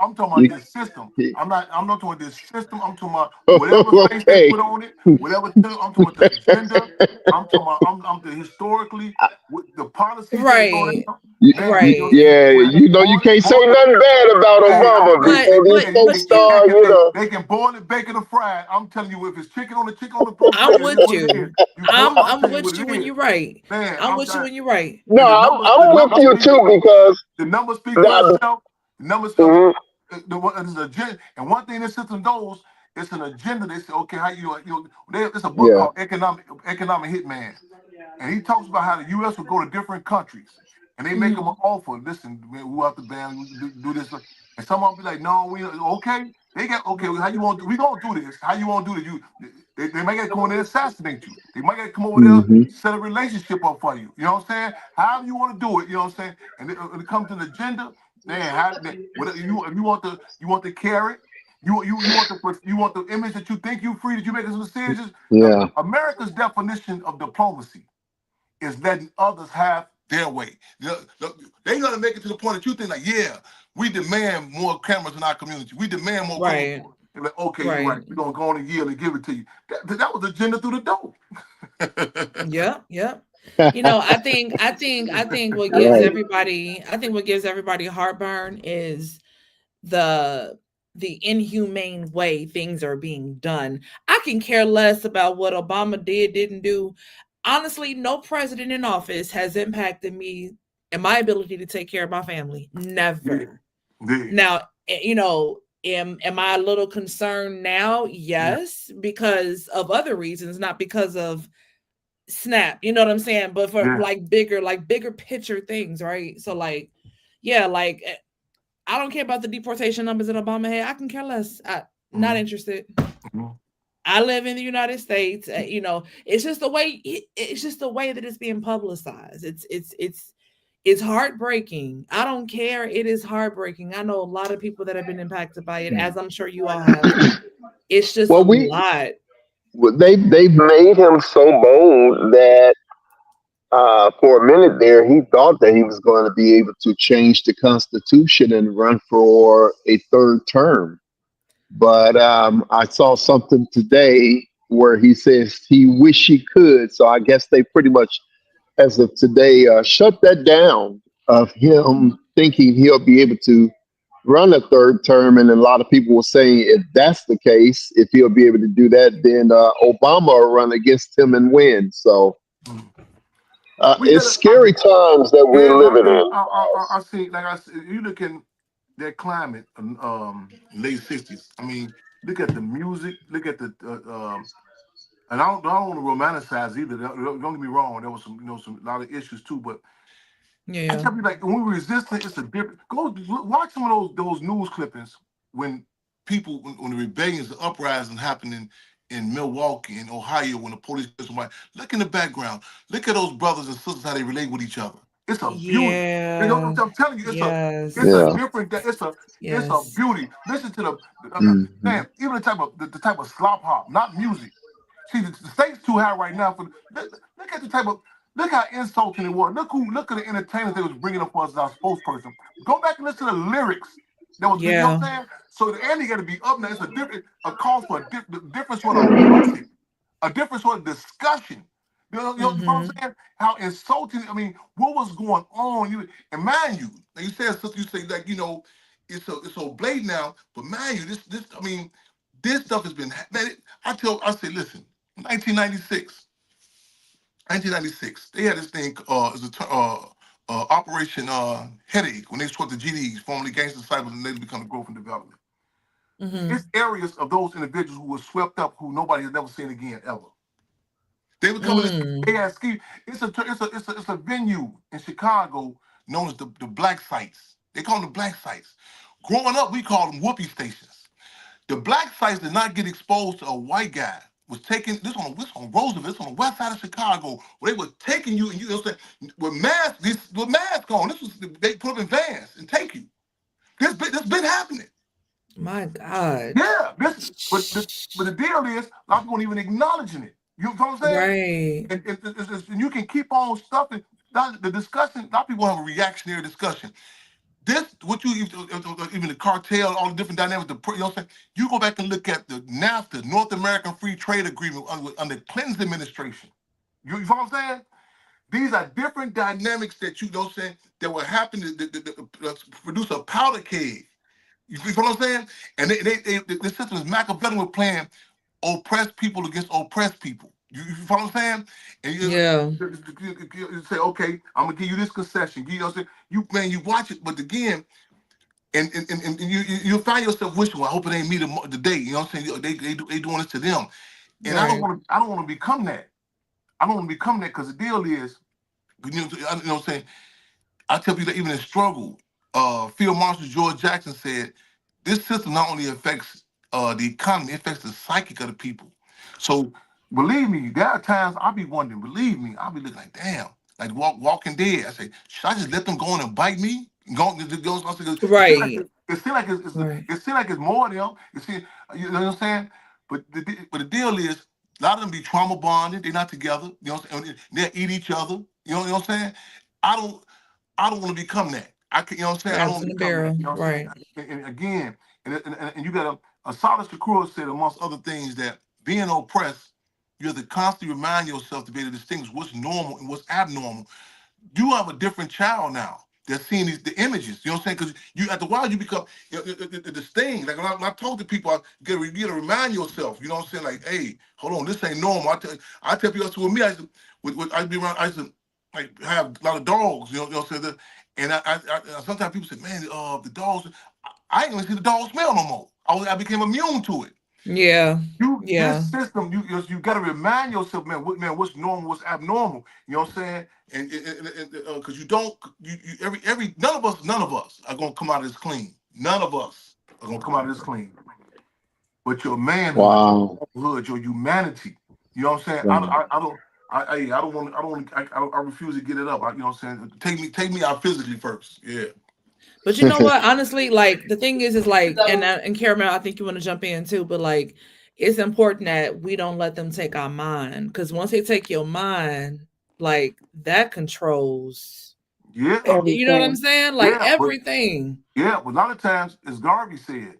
I'm talking about You, this system. you- I'm not talking about this system. I'm talking about whatever face they okay. put on it, whatever. I'm talking about the agenda. I'm talking about. I'm the historically with the policies that go Right. down. Man, Right. Yeah, when you know you can't say nothing bad about hey, I'm Obama telling you, before these folks start. You know. they can boil it, bake it, or fry it. I'm telling you, if it's chicken on the post, I'm it is with what it is. you. I'll I'm tell you with what you it when is. you're right. Man, I'm I'm with you trying. when you're right. No, And I'm with you too because the numbers speak for the, itself. The numbers mhm, there's an agenda, and one thing this system knows, it's an agenda. They say, okay, how it's a book yeah. called Economic Hitman, and he talks about how the U.S. will go to different countries, and they make them an Mhm. offer. Listen, man, we have to ban, do this, and some of them be like, no, we okay. They got okay. How you want? We gonna do this? How you want to do it? They might get come over there and assassinate you. They might get come over there Hmm. set a relationship up for you. You know what I'm saying? However you want to do it. You know what I'm saying? And when it comes to the agenda, man, whatever if you want the carrot. You want the image that you think you free, that you making some decisions. Yeah. America's definition of diplomacy is letting others have their way. They're gonna make it to the point that you think like, yeah, we demand more cameras in our community. We demand more clothes. Right. They're like, okay, you're right. Right. We're gonna go on a year and give it to you. That was the agenda through the door. Yep. Yep. I think what gives Right. everybody heartburn is the inhumane way things are being done. I can care less about what Obama didn't do. Honestly, no president in office has impacted me and my ability to take care of my family. Yeah, Never. yeah, Now, am I a little concerned now? yeah, Yes, because of other reasons, not because of snap. You know what I'm saying? But for yeah. like bigger picture things, right? So like, yeah, like I don't care about the deportation numbers in Obama had. I can care less. Not Mm-hmm. interested. Mm-hmm. I live in the United States. It's just the way that it's being publicized. It's heartbreaking. I don't care. It is heartbreaking. I know a lot of people that have been impacted by it, as I'm sure you all have. It's just a Well, lot. they've made him so bold that for a minute there he thought that he was going to be able to change the Constitution and run for a third term. But I saw something today where he says he wish he could. So I guess they pretty much, as of today, shut that down of him thinking he'll be able to run a third term. And a lot of people were saying if that's the case, if he'll be able to do that, then Obama will run against him and win. So We it's gotta, scary times that we're yeah, living in. I see. Like I said, you look at that climate, late '60s. I mean, look at the music. Look at the, and I don't want to romanticize either. Don't get me wrong. There was some a lot of issues too. But I Yeah. tell you, like when we're resisting, it's a different. Go watch some of those news clippings when people when the rebellions, the uprising happening in Milwaukee, in Ohio, when the police killed somebody. Look in the background. Look at those brothers and sisters how they relate with each other. It's a beauty. You know Yeah. what I'm telling you, it's a Yes. Yeah. different. It's a Yes. beauty. Listen to Hmm. man, even the type of slop hop, not music. See, the stakes too high right now. Look at the type of look how insulting it was. Look at the entertainers they was bringing up for us as our spokesperson. Go back and listen to the lyrics. That was you know Yeah. what I'm saying. So the Andy got to be up now. It's a call for different sort of music, a different sort of discussion. You know what I'm Mhm. saying? How insulting. I mean, what was going on? And mind you, like you said, sister, you say like it's so blatant now. But mind you, this I mean, this stuff has been. Man, I say, listen, 1996. 1996, they had this thing as a Operation Headache when they swept the GDs, formerly gangster disciples, and later become the growth and development. It's Mhm. areas of those individuals who were swept up who nobody has never seen again ever. They were coming in. They Mm. had ski. It's a venue in Chicago known as the black sites. They call them the black sites. Growing up, we called them whoopee stations. The black sites did not get exposed to a white guy. Was taking this on Roosevelt, this on the west side of Chicago, where they were taking you and you know with masks on. This was they put them in vans and take you. This been happening. My God. Yeah, but the deal is a lot of people don't even acknowledging it. You know what I'm saying? Right. And you can keep on stuffing. The discussion, a lot of people have a reactionary discussion. This, what you even the cartel, all the different dynamics. You know what I'm saying? You go back and look at the NAFTA, North American Free Trade Agreement under Clinton's administration. You follow what I'm saying? These are different dynamics that you know what I'm saying that will happen to produce a powder keg. You follow what I'm saying? And the system is Machiavelli was playing oppressed people against oppressed people. You follow what I'm saying? And Yeah. you say, okay, I'm gonna give you this concession. You know what I'm saying? You watch it, but again, and you find yourself wishing, well, I hope it ain't me today. You know what I'm saying? They doing this to them, and Right. I don't want to become that. I don't want to become that because the deal is, you know what I'm saying? I tell people that even in struggle, Field Marshal George Jackson said, this system not only affects the economy, it affects the psychic of the people. So believe me, there are times I'll be wondering, believe me, I'll be looking like, damn, like Walking Dead. I say, should I just let them go in and bite me? Right. It seems like Right. it's more of them. You know what I'm saying? But the deal is, a lot of them be trauma bonded. They're not together. You know what I'm saying? They eat each other. You know what I'm saying? I don't I don't want to become that. You know what I'm saying? I don't Crabs want in to the become that. barrel. You know what I'm saying? Right. And again, and you got a Solid Shakur said, amongst other things, that being oppressed, you have to constantly remind yourself to be able to distinguish what's normal and what's abnormal. You have a different child now that's seeing the images. You know what I'm saying? Because you after a while you become the sting. Like when I talk to people, you gotta remind yourself. You know what I'm saying? Like, hey, hold on, this ain't normal. I tell people, so with me, I used to like have a lot of dogs. You know what I'm saying? And sometimes people say, man, the dogs. I ain't gonna see the dog smell no more. I became immune to it. Yeah. This Yeah. system, you got to remind yourself, man, what's normal, what's abnormal. You know what I'm saying? And because you don't, every none of us are gonna come out of this clean. None of us are gonna come out of this clean. But your manhood, Wow. your humanity. You know what I'm saying? Wow. I don't want, I refuse to get it up. You know what I'm saying? Take me out physically first. Yeah. But you know what? Honestly, like the thing is like, and Caramel, I think you want to jump in too, but like, it's important that we don't let them take our mind, because once they take your mind, like that controls. Yeah. You know what I'm Everything. saying? Like Yeah. everything. But a lot of times, as Garvey said,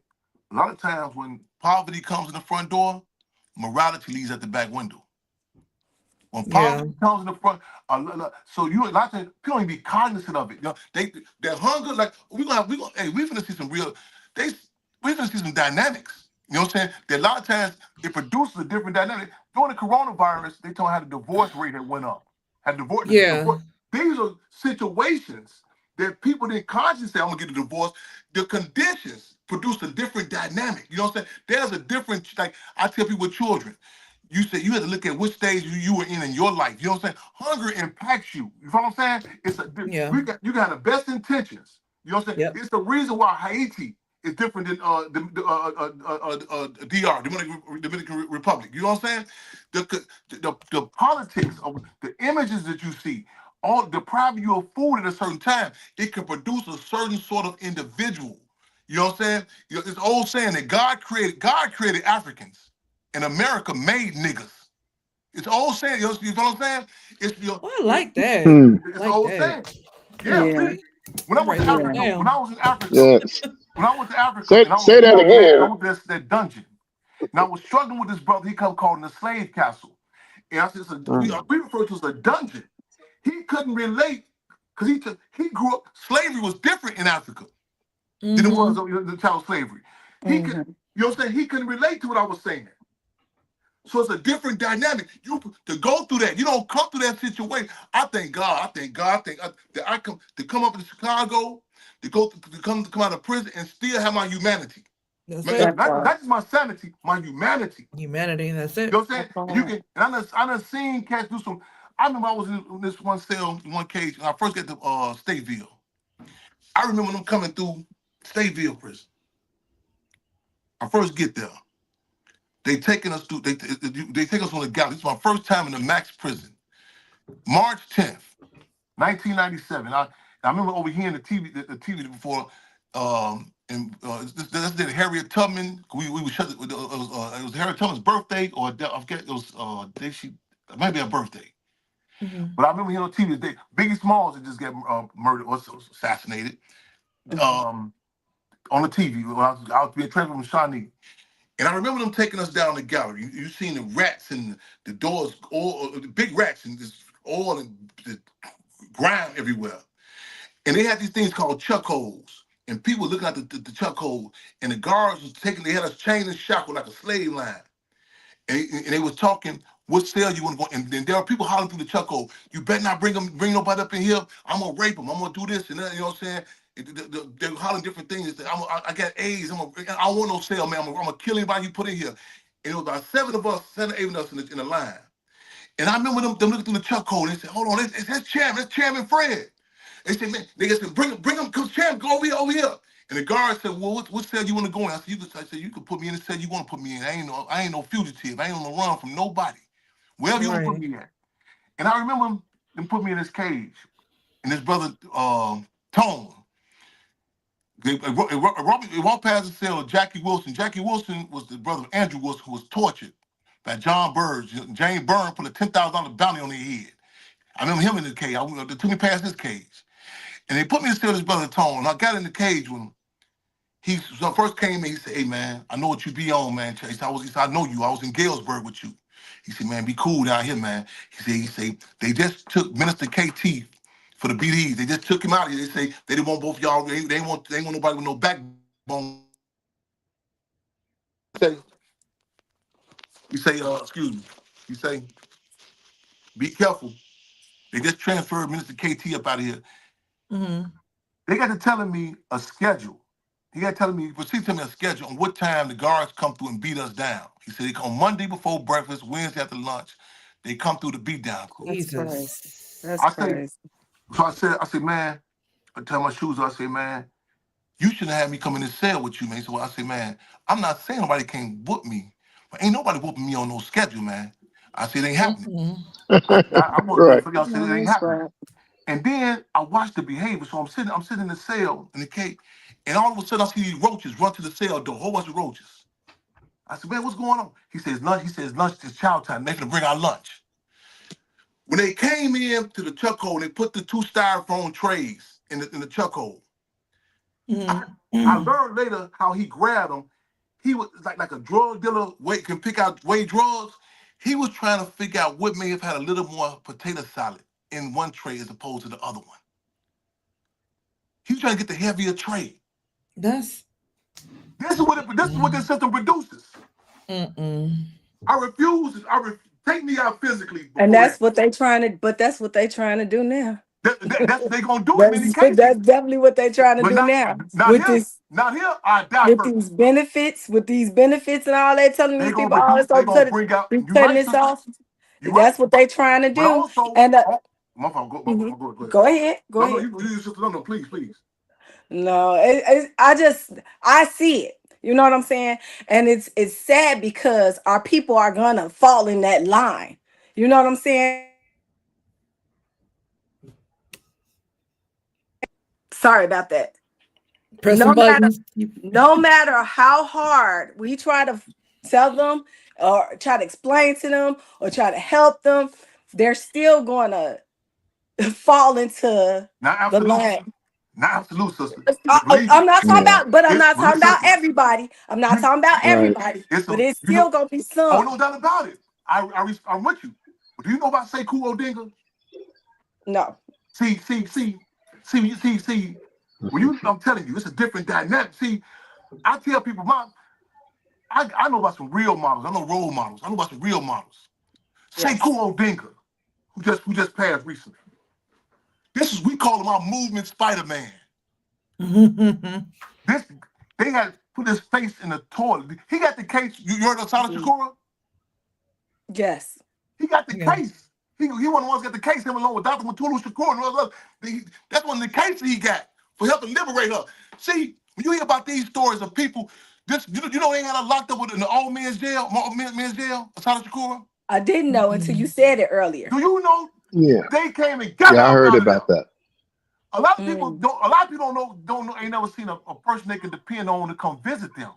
a lot of times when poverty comes in the front door, morality leaves at the back window. When Yeah. poverty comes in the front, so you a lot of times people don't even be cognizant of it. You know, their hunger, like we're gonna see some real, they we're gonna see some dynamics. You know what I'm saying? That a lot of times it produces a different dynamic. During the coronavirus, they told me how the divorce rate had went up. Had Yeah. divorce. These are situations that people didn't consciously say, I'm gonna get a divorce. The conditions produce a different dynamic. You know what I'm saying? There's a different, like I tell people with children, you said you had to look at which stage you were in your life. You know what I'm saying? Hunger impacts you. You know what I'm saying? Yeah. You got the best intentions. You know what I'm saying? Yep. It's the reason why Haiti is different than DR, Dominican Republic. You know what I'm saying? The politics of the images that you see, all depriving you of food at a certain time, it can produce a certain sort of individual. You know what I'm saying? It's old saying that God created Africans, and America made niggas. It's old saying. You know what I'm saying? Well, I like that. Hmm. I It's an like old that. saying. Yeah, Yeah. Okay. please. When I I'm went to writing that one Yeah. Africa, when down. I was in Africa, Yes. when I went to Africa, Say and I was say that I again. went to that dungeon, and I was struggling with this brother. He come called the slave castle, and I said, Mm. we refer to it as a dungeon. He couldn't relate because he grew up. Slavery was different in Africa than it was Mm-hmm. the child slavery. He could, Hmm. you know what I'm saying? He couldn't relate to what I was saying. So it's a different dynamic. You to go through that. You don't come through that situation. I thank God. That I come to come up to Chicago, to come out of prison and still have my humanity. That's Not, it. That not part. just my sanity, my humanity. Humanity. That's You know it. what I'm saying? That And you part. can, and I done seen cats do some. I remember I was in this one cell, in one cage, when I first got to Stateville. I remember them coming through Stateville prison. I first get there. They taking us through. They take us on the gallery. This is my first time in the max prison. March 10th, 1997. I remember overhearing the TV before, and that's the Harriet Tubman. We was shut. It was Harriet Tubman's birthday, or I forget. It was it might be her birthday. Mm-hmm. But I remember hearing on TV that Biggie Smalls had just got murdered or assassinated. on the TV when I was being transferred from Shawnee. And I remember them taking us down the gallery. You seen the rats and the doors, all the big rats and this oil and the grime everywhere. And they had these things called chuck holes. And people were looking at the chuck hole. And the guards was they had us chained and shackled like a slave line. And they was talking, what cell you want to go? And then there are people hollering through the chuck hole. You better not bring nobody up in here. I'm gonna rape them. I'm gonna do this and that. You know what I'm saying? They're hollering different things. I got AIDS. I don't want no cell, man. I'm gonna kill anybody you put in here. And it was about 7 or 8 of us in the line. And I remember them looking through the chuck hole. And they said, "Hold on, that's Chairman Fred." They said, "Man," they said, "Bring him, cause Chairman, go over here." And the guard said, "Well, what cell you want to go in?" I said, "You can put me in the cell you want to put me in. I ain't no fugitive. I ain't on the run from nobody. Wherever you want to put me at." And I remember them put me in this cage. And his brother Tone. It walked past the cell of Jackie Wilson. Jackie Wilson was the brother of Andrew Wilson, who was tortured by John Burge. James Byrne put a $10,000 bounty on their head. I remember him in the cage. They took me past his cage. And they put me in the cell with his brother Tone. And I got in the cage with him. When I first came in, he said, "Hey, man, I know what you be on, man." He said, I know you. I was in Galesburg with you. He said, "Man, be cool down here, man." He said, "They just took Minister KT for the BDs. They just took him out of here. They say they didn't want both of y'all. They ain't want nobody with no backbone." He say, excuse me. He say, "Be careful. They just transferred Minister KT up out of here." Mm-hmm. They got to telling me a schedule. He got to telling me, proceed to tell me a schedule on what time the guards come through and beat us down. He said they come Monday before breakfast, Wednesday after lunch. They come through the beat down. Jesus. That's crazy. So I said, "Man," I tell my shoes, I say, "Man, you shouldn't have me come in this cell with you, man." So I say, "Man, I'm not saying nobody can't whoop me, but ain't nobody whooping me on no schedule, man." I said, "It ain't happening." I want to figure out, I said, "It ain't happening." And then I watched the behavior. So I'm sitting in the cell in the cage, and all of a sudden I see these roaches run to the cell door, a whole bunch of roaches. I said, "Man, what's going on?" He says, "Lunch." He says, "Lunch is chow time. They're gonna bring our lunch." When they came in to the chuck hole, they put the 2 styrofoam trays in the chuck hole. I learned later how he grabbed them. He was like a drug dealer, can pick out way drugs. He was trying to figure out what may have had a little more potato salad in one tray as opposed to the other one. He was trying to get the heavier tray. This is what this system produces. I refuse. Take me out physically. And that's what they trying to. But that's what they trying to do now. That's what they gonna do in many cases. That's definitely what they're trying to do now. Not here, I die with these benefits, and all that, telling these people all this stuff, cutting this off. That's what they're trying to do. Also, and my fault. Go ahead. No, please. No, I see it. You know what I'm saying? And it's sad because our people are gonna fall in that line. You know what I'm saying? Sorry about that. No matter how hard we try to tell them or try to explain to them or try to help them, they're still going to fall into the line. Not absolute, sister. I'm not talking about, but I'm not talking about everybody. I'm not talking about everybody, but it's still going to be some. Oh, no doubt about it. I'm with you. But do you know about Sekou Odinga? No. See. I'm telling you, it's a different dynamic. See, I tell people, I know about some real models. I know role models. I know about some real models. Yes. Sekou Odinga, who just passed recently. We call him our movement Spider-Man. They had put his face in the toilet. He got the case. You heard of Asada Shakur? Yes. He got the case. He one of the ones that got the case, him along with Dr. Mutulu Shakur and all others. That's one of the cases he got for helping liberate her. See, when you hear about these stories of people, you know they had her locked up in the old men's jail, Asada Shakur? I didn't know until you said it earlier. Do you know? Yeah. They came and got her. I heard about that. A lot of people don't know, ain't never seen a person they can depend on to come visit them.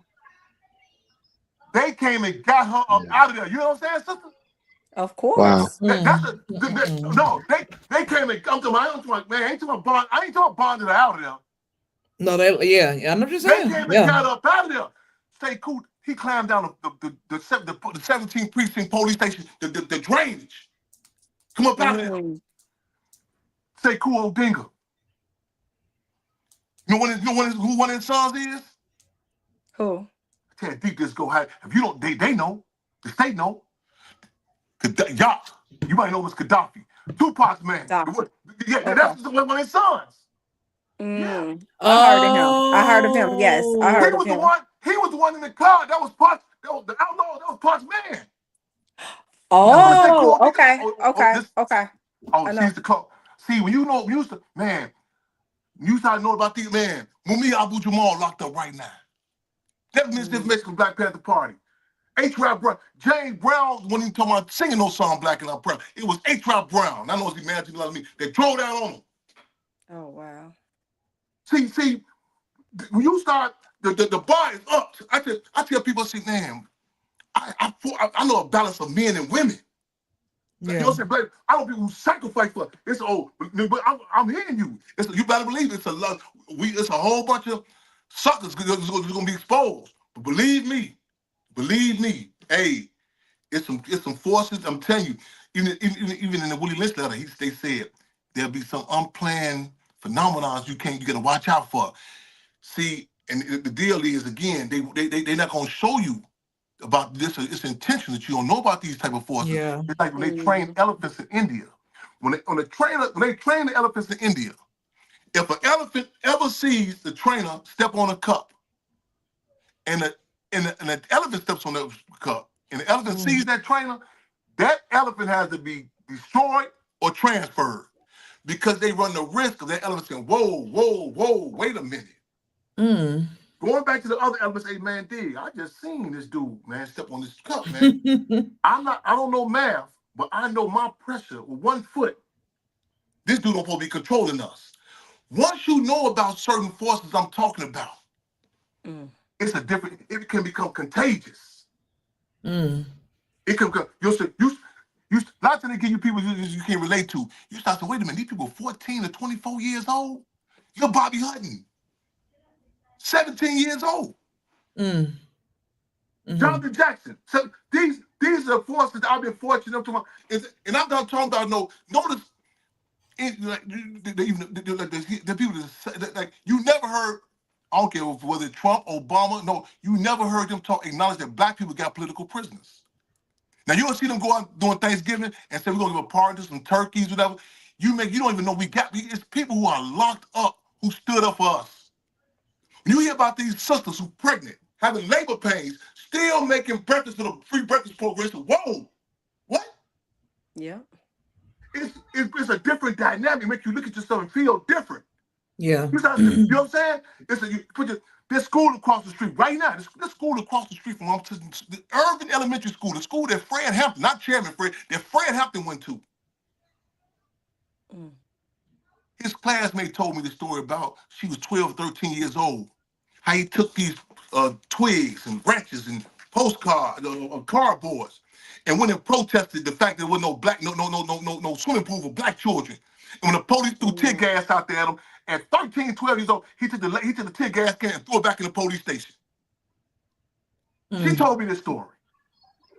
They came and got her up out of there. You know what I'm saying, sister? Of course. Wow. No, they came and come to my. I ain't talking about bonded her out of there. No, yeah, I know what you're They saying. came and Yeah. got up out of there. Stay cool. He climbed down the 17th precinct police station, the drainage. Come up out of there. Mm. Stay cool, old dinger. You know who one of his sons is? Who? Tell you deep this go high. If you don't, they know. The state know. Y'all, you might know it's Gaddafi. Tupac's man. Gaddafi. Yeah, Okay. that's one of his sons. Yeah. I heard of him. I heard of him. Yes, I Oh. heard of him. He was the one in the car. That was Pac's. That was the outlaw. That was Pac's man. Oh, okay. Oh, I know. she's the call. See, when you know, man, you start knowing about these, man. Mumia Abu Jamal locked up right now. That means this Mexican Black Panther Party. H-Rap Brown, James Brown, when he talking about singing no song Black and I'm Proud, it was H-Rap Brown. I know it's imagining like me. They drove down on him. Oh, wow. See, when you start, the bar is up. I tell people, see, man, I know a balance of men and women. Yeah. You know what I'm saying? I know people who sacrifice for it. It's but I'm hearing you. You better believe it's a lot. It's a whole bunch of suckers that's going to be exposed. But believe me, hey, it's some forces. I'm telling you, even in the Willie Lynch letter, they said there'll be some unplanned phenomena you got to watch out for. See, and the deal is, again, they're not going to show you about this. It's intentional that you don't know about these type of forces. Yeah. It's like when they train elephants in India. When they train the elephants in India, if an elephant ever sees the trainer step on a cup, and the elephant steps on the cup, and the elephant sees that trainer, that elephant has to be destroyed or transferred, because they run the risk of that elephant saying, whoa, wait a minute. Going back to the other elephants, hey man, I just seen this dude, man, step on this cup, man. I don't know math, but I know my pressure with 1 foot. This dude don't supposed to be controlling us. Once you know about certain forces I'm talking about, it can become contagious. It can become, not that they give you people you can't relate to. You start to, wait a minute, these people 14 to 24 years old? You're Bobby Hutton, 17 years old. Jonathan Jackson. So these are forces that I've been fortunate enough to, and I'm not talking about notice, the people that, like, you never heard, I don't care whether Trump, Obama, no, you never heard them acknowledge that black people got political prisoners. Now you don't see them go out doing Thanksgiving and say we're gonna give a party to some turkeys, whatever. You don't even know it's people who are locked up who stood up for us. When you hear about these sisters who pregnant, having labor pains, still making breakfast for the free breakfast program, whoa, what? Yeah. It's a different dynamic. Make you look at yourself and feel different. Yeah. You know what I'm saying? You put this school across the street right now. This school across the street from the Urban Elementary School, the school that Fred Hampton, not Chairman Fred, that Fred Hampton went to. His classmate told me the story about she was 12, 13 years old. How he took these twigs and branches and postcards, cardboards, and went and protested the fact there was no swimming pool for black children. And when the police threw tear gas out there at him, at 13, 12 years old, he took the tear gas can and threw it back in the police station. She told me this story.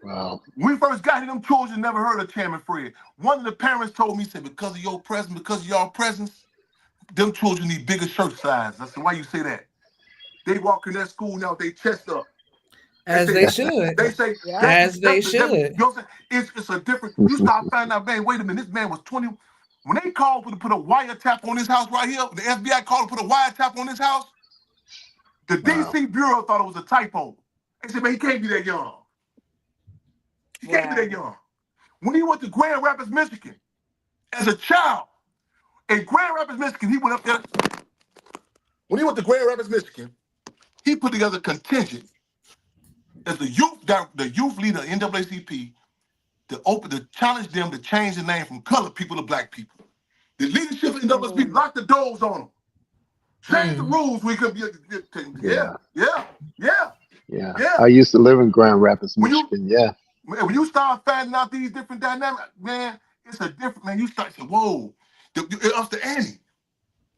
Wow. When we first got here, them children never heard of Chairman Fred. One of the parents told me, said, because of your presence, because of y'all presence, them children need bigger shirt size. I said, why you say that? They walk in that school now with their chest up. As they should. They say, as they should. You know what I'm saying? It's a different, you start finding out, man, wait a minute, this man was 20. When they called to put a wiretap on his house right here, the FBI called to put a wiretap on his house, the DC Bureau thought it was a typo. They said, man, he can't be that young. He can't be that young. When he went to Grand Rapids, Michigan, as a child, in Grand Rapids, Michigan, he went up there. When he went to Grand Rapids, Michigan, he put together a contingent as the youth leader of NAACP to challenge them to change the name from colored people to black people. The leadership of NAACP locked the doors on them. Change the rules. We could be. Yeah. I used to live in Grand Rapids, Michigan. When you start finding out these different dynamics, man, it's a different, man. You start saying, whoa, it ups the ante.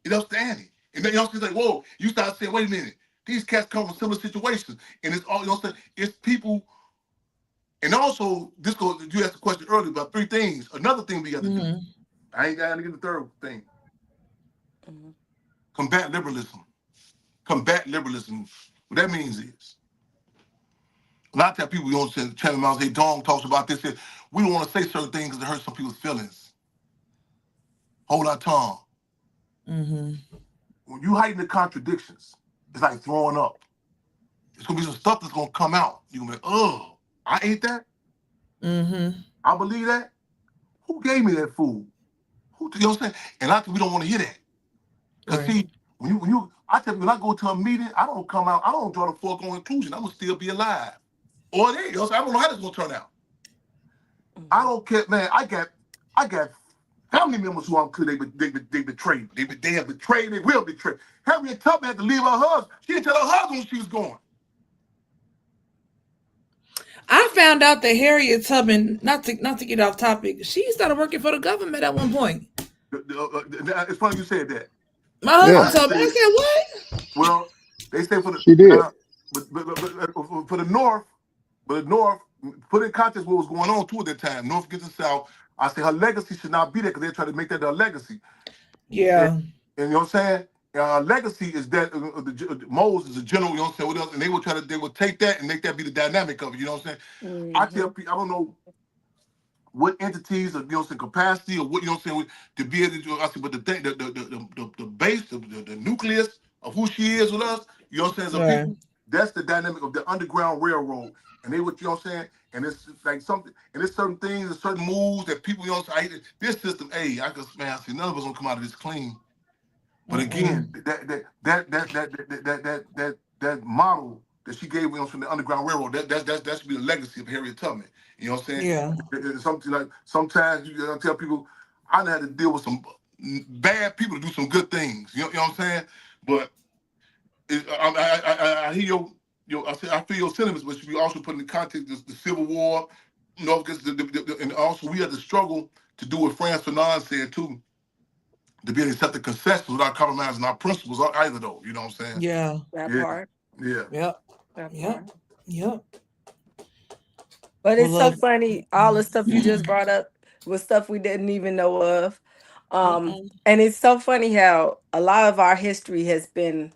It ups the ante. And know, it's like, whoa, you start saying, wait a minute, these cats come from similar situations, and it's all, you know what I'm saying, it's people. And also, you asked the question earlier about 3 things. Another thing we got to do. I ain't got to get the third thing. Combat liberalism. Combat liberalism. What that means is, a lot of times people, you know, Channel Mouse, hey, Dong talks about this. We don't want to say certain things because it hurts some people's feelings. Hold our tongue. When you hiding the contradictions, it's like throwing up. It's going to be some stuff that's going to come out. You're going to be like, oh. I ate that. I believe that. Who gave me that food? Who? You know what I'm saying? And I think we don't want to hear that. Because see, I tell you, when I go to a meeting, I don't come out. I don't draw the foregone conclusion. I'm gonna still be alive. Or they, you know what I'm saying? I don't know how this is gonna turn out. I don't care, man. I got family members who I'm clear they betrayed. They have betrayed. They will betray. Harriet Tubman had to leave her husband. She didn't tell her husband when she was going. I found out that Harriet Tubman, not to get off topic, she started working for the government at one point. It's funny you said that. My husband told me. I said, what? Well, they say for the she did. But for the North, put in context what was going on too at that time. North against the South. I say her legacy should not be there because they're trying to make that their legacy. Yeah. And you know what I'm saying? Legacy is that Moses is a general, you know what I'm saying, what else? And they will take that and make that be the dynamic of it, you know what I'm saying? I tell people, I don't know what entities or, you know what I'm saying, capacity or what, you know what I'm saying, to be able to do, I say, but the thing, the base, the nucleus of who she is with us, you know what I'm saying, people, that's the dynamic of the Underground Railroad. And they would, you know what I'm saying, and it's like something, and there's certain things and certain moves that people, you know what I'm saying, this system, hey, I see none of us gonna come out of this clean. But again, that model that she gave us from the Underground Railroad, that should be the legacy of Harriet Tubman. You know what I'm saying? Yeah. It's something like sometimes you gotta tell people, I done had to deal with some bad people to do some good things. You know what I'm saying? But I hear I feel your sentiments, but we also put in the context the Civil War, you know, because and also we had to struggle to do what Franz Fanon said too. To be able to accept the concessions without compromising our principles either, though. You know what I'm saying? Yeah. That part. Yeah. Yep. That Yep. part. Yep. But it's so funny. All the stuff you just brought up was stuff we didn't even know of. And it's so funny how a lot of our history has been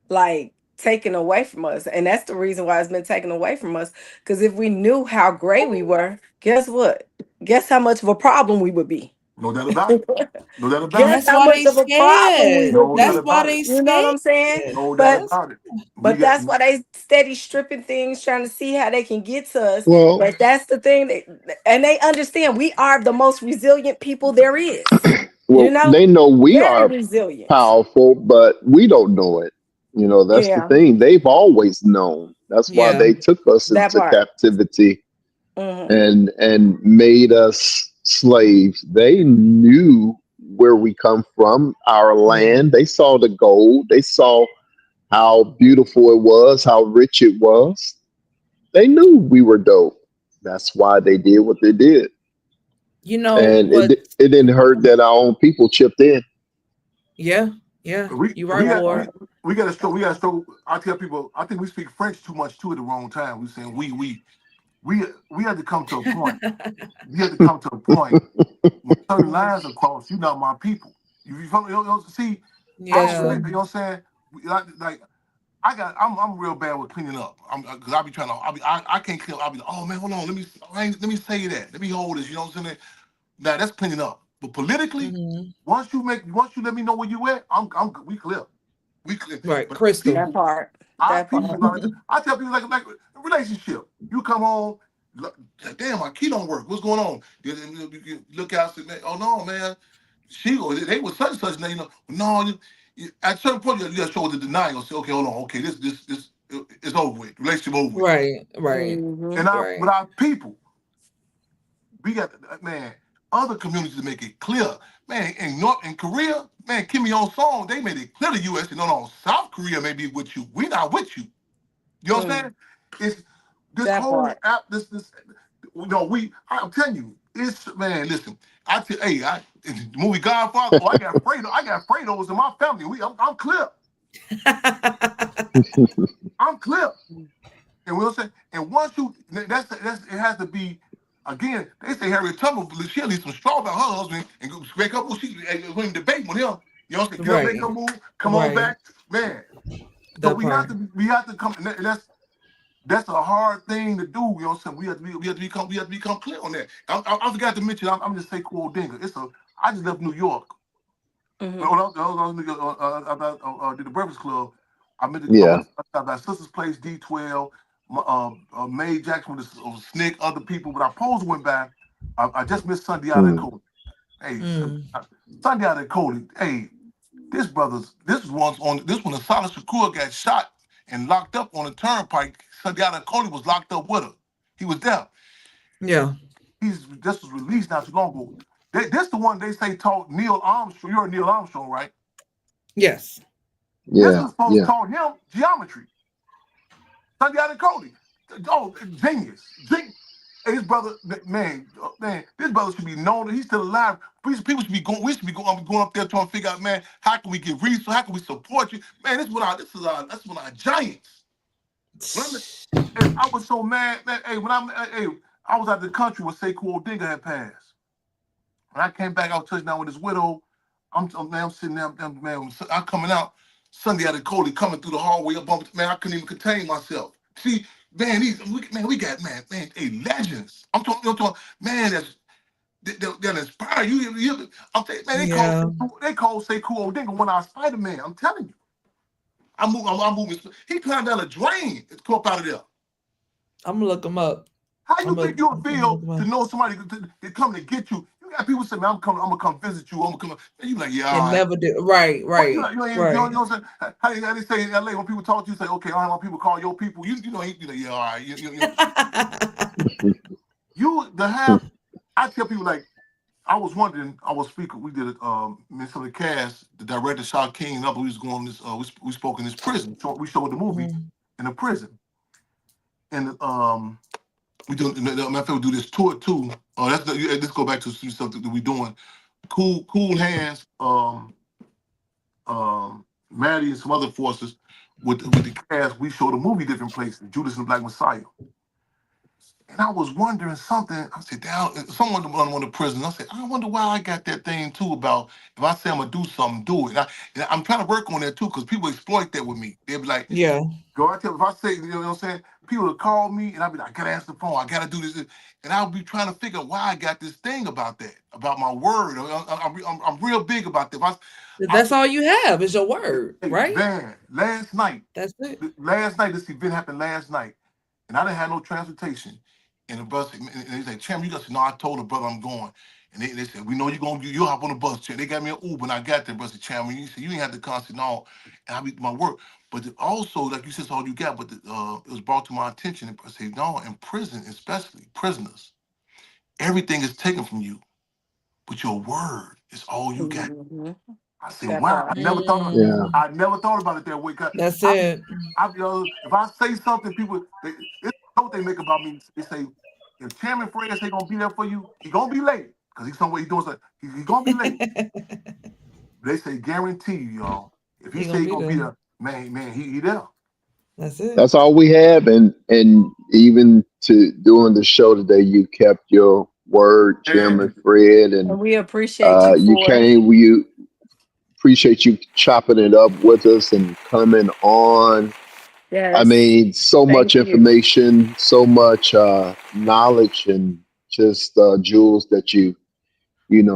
like taken away from us. And that's the reason why it's been taken away from us. Because if we knew how great we were, guess what? Guess how much of a problem we would be. No doubt about it. No doubt about Guess it. That's how why much they of a problem we scared. would That's be. why they You know what I'm saying? scared. No But doubt about it. that's why they steady stripping things, trying to see how they can get to us. Well, But that's the thing, and they understand we are the most resilient people there is. well, You know, they know we very are resilient. powerful, but we don't know it. You know, that's the Yeah, thing. They've always known. That's why Yeah. they took us that into part. captivity Mhm. and made us slaves. They knew where we come from, our land. They saw the gold. They saw how beautiful it was, how rich it was. They knew we were dope. That's why they did what they did. You know And what? it didn't hurt that our own people chipped in. Yeah. Yeah. We You we right, got Ward. we got to struggle. We got to struggle. I tell people, I think we speak French too much too at the wrong time. We saying we had to come to a point. We had to come to a point when certain lines are crossed. You're not my people. You know, see, I don't Yeah. relate. You know what I'm saying? Like I'm real bad with cleaning up. Because I be trying to. I can't clean up. I be like, oh man, hold on. Let me say that. Let me hold this. You know what I'm saying? Now that's cleaning up. But politically, once you let me know where you at, we clear. We clear. Right. But Crystal. That part. our That people, part. I tell people like a relationship. You come home, damn, my key don't work. What's going on? You look out, say, man, oh no, man, they was such and such. Now, you know, no, at a certain point you got to show the denial. Say, okay, hold on, okay, this is over with. Relationship over with. Right. Right. Mhm. And with our people, we got other communities to make it clear. Man, in Korea, man, Kim Il-sung, they made it clear to U.S. No, South Korea may be with you. We not with you. You know what I'm saying? It's this That whole part. app, I'm telling you, It's man, listen. The movie Godfather. Oh, I got Fredos in my family. I'm clear. I'm clear. And we'll say, and once you, that's it has to be. Again, they say Harriet Tubman, she'll leave some straw about her husband and go make up. She when debate with him. You know, get up, make her move, come on back, man. So we have to come. And that's a hard thing to do. You know what I'm saying? We have to become clear on that. I forgot to mention. I'm just say cool Dinger. I just left New York. Mhm. When I did the Breakfast Club. I met my sister's place, D12. May Jackson was Snick, other people, but I posed went by. I just missed Sunday out at Cody. Hey, Sunday out at Cody. Hey, this one the Solid Shakur got shot and locked up on the turnpike. Sunday out at Cody was locked up with her. He was there. Yeah. This was released not too long ago. This the one they say taught Neil Armstrong. You're Neil Armstrong, right? Yes. This was supposed to taught him geometry. Sunday out at Cody. Oh, genius. Hey, his brother, man, this brother should be known that he's still alive. People should be going. We should be going up there trying to figure out, man, how can we get resources? How can we support you, man? That's one of our giants. And I was so mad, man. Hey, I was out of the country when Sekou Odinga had passed. When I came back, I was touching down with his widow. I'm sitting there, man. I'm coming out Sunday out of Cody, coming through the hallway up, man. I couldn't even contain myself. See. Man, we got hey, legends. I'm talking, man, that inspire you. I'm saying, man, they call Sekou Odinga when I was Spider-Man. I'm telling you, I'm moving. He climbed down a drain to come up out of there. I'm gonna look him up. How you think you'll feel to know somebody to come to get you? You got people say, man, I'm gonna come visit you. I'm gonna come. And you like, yeah, and never do. Right. You know what I'm saying? How they say in LA when people talk to you, say, okay, I don't want people call your people. You know, yeah, all right. I tell people like, I was wondering. I was speaking. We did some of the cast. The director Shah King up. We was going this. We spoke in this prison. So we showed the movie in the prison, and we do. Matter of fact, we do this tour too. Let's go back to some stuff that we doing. Cool Hands. Maddie and some other forces with the cast. We showed the movie different places. Judas and the Black Messiah. And I was wondering something. I said, someone on one of the prisons. I said, I wonder why I got that thing too about if I say I'm gonna do something, do it. And I'm trying to work on that too because people exploit that with me. They'll be like, yeah. Go out there. If I say, you know what I'm saying, people will call me and I'll be like, I gotta answer the phone. I gotta do this. And I'll be trying to figure out why I got this thing about that, about my word. I'm real big about that. That's all you have is your word, right? Man, last night. That's it. Last night, this event happened last night, and I didn't have no transportation. And the bus, and they said, Chairman, you got to know. I told the brother I'm going. And they said, we know you'll hop on the bus, Chairman. They got me an Uber, and I got there, brother Chairman. You said, you ain't have to constant all, and I be my work. But also, like you said, it's all you got. But it was brought to my attention. And I said, no, in prison, especially prisoners, everything is taken from you, but your word is all you got. I said, wow, I never thought about it that way. That's it. If I say something, people, this is what they make about me. They say, if Chairman Fred say gonna be there for you, he gonna be late because he's somewhere he's doing something. He gonna be late. They say guarantee you, y'all. If he say he gonna be there, man, he there. That's it. That's all we have, and even to doing the show today, you kept your word, Chairman Fred, and we appreciate you. We appreciate you chopping it up with us and coming on. Yes. I mean, so much information, so much knowledge, and just jewels that you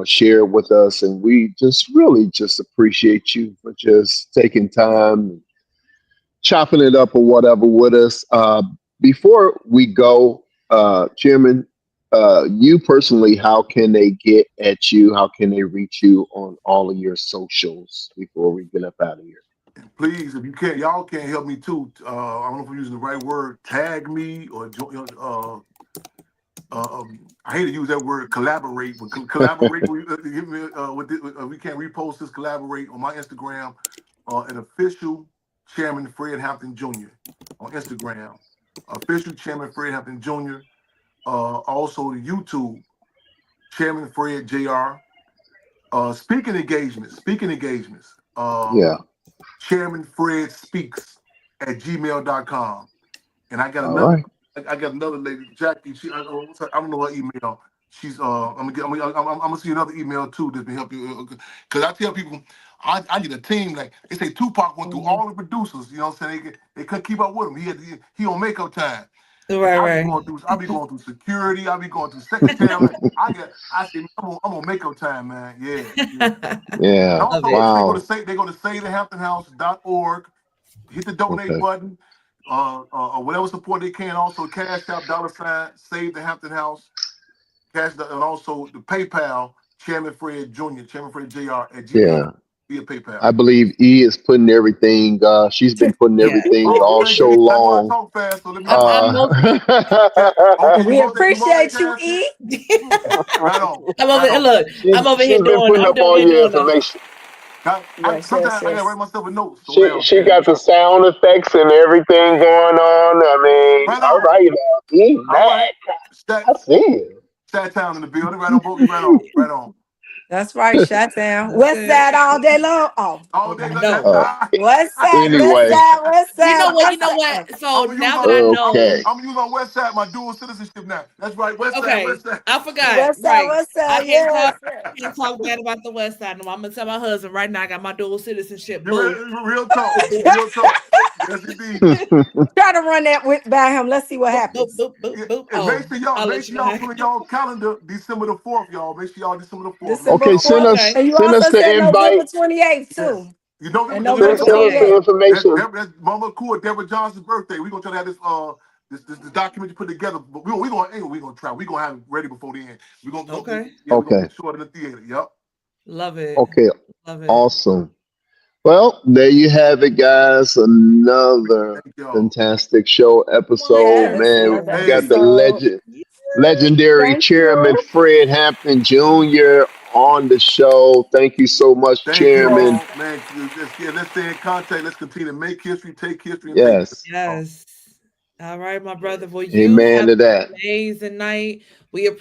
share with us, and we just really just appreciate you for just taking time, chopping it up or whatever with us. Before we go, Chairman, you personally, how can they get at you? How can they reach you on all of your socials before we get up out of here? Please, if you can't, y'all can't help me too. I don't know if I'm using the right word. Tag me or I hate to use that word, collaborate, but collaborate with we can't repost this. Collaborate on my Instagram, an official Chairman Fred Hampton Jr. on Instagram, official Chairman Fred Hampton Jr. Also the YouTube, Chairman Fred Jr. Speaking engagements. Yeah. Chairman Fred Speaks at gmail.com. And I got All another. right. I got another lady, Jackie. I don't know her email. She's I'm gonna see another email too that can help you. Because I tell people I need a team. Like they say, Tupac went through all the producers. You know what I'm saying? They couldn't keep up with him. He on makeup time. Right, I right. be going through security. I be going through secretary. I'm like, I say I'm on makeup time, man. Yeah. And Yeah. Love also it. make sure Wow. they go to savethehamptonhouse.org. Hit the donate Okay. button. Or whatever support they can. Also, Cash App, $ Save the Hampton House, and also the PayPal, Chairman Fred Jr., Chairman Fred Jr. at Gmail Yeah. via PayPal. I believe E is putting everything. She's been putting Yeah. everything Oh, all thank show you. I know I long. talk fast, so let me know. I'm Uh, most Yeah. Okay, We you appreciate you, multitasking. E. Right on, I'm over right here. on. Look, I'm over here she's been doing. putting I'm up doing all here your doing the. information. Yes, Sometimes yes, I gotta yes. write myself a note. So now, She yeah. got the sound effects and everything going on. I mean, Right all on. right now. E, All man, right. Stat I see you. Town in the building. Right on, Boogie. Right on. Right on. That's right. Shut down. That's West it. side all day long. Oh, All day. okay. That, No. Uh, West side, west anyway, side, west You side, know what? You west know side. what? Okay. So I'm gonna use now on that I know. okay. I'm gonna use on West Side my dual citizenship now. That's right, West Side, Okay, West Side. I forgot. West side, Right, west I side. can't Yes. talk. Can't talk bad about the West Side. No, I'm gonna tell my husband right now. I got my dual citizenship. You Boo. real talk, real talk. Yes, indeed. Try to run that with by him. Let's see what Boop boop happens. boop boop Yeah, boop. and Oh, I'll make let you sure know y'all how. put in y'all calendar December the 4th, y'all. Make sure y'all December the 4th. December Okay, Y'all put 4th. that. Okay, And you send us also the said November invite. 28th, Yes. too. You know, And November November Send us the 28th. 28th. information. That's Mama Cool, Deborah Johnson's birthday. We're gonna try to have this document you put together. But we gonna try. We're gonna have it ready before the end. Okay, We're gonna Okay. show it in the theater. Yep. love it. Okay. Love it. Awesome. Well, there you have it, guys. Another Thank y'all. fantastic show episode. Yes, Man, another we Wonderful. got the episode. Yeah. legendary Thank chairman you. Fred Hampton Jr. on the show. Thank you so much, Thank you Chairman. all, man. Let's stay in contact. Let's continue to make history, take history, and make history. Yes. Yes. All right, my brother. Well, you Amen have to an that. amazing night.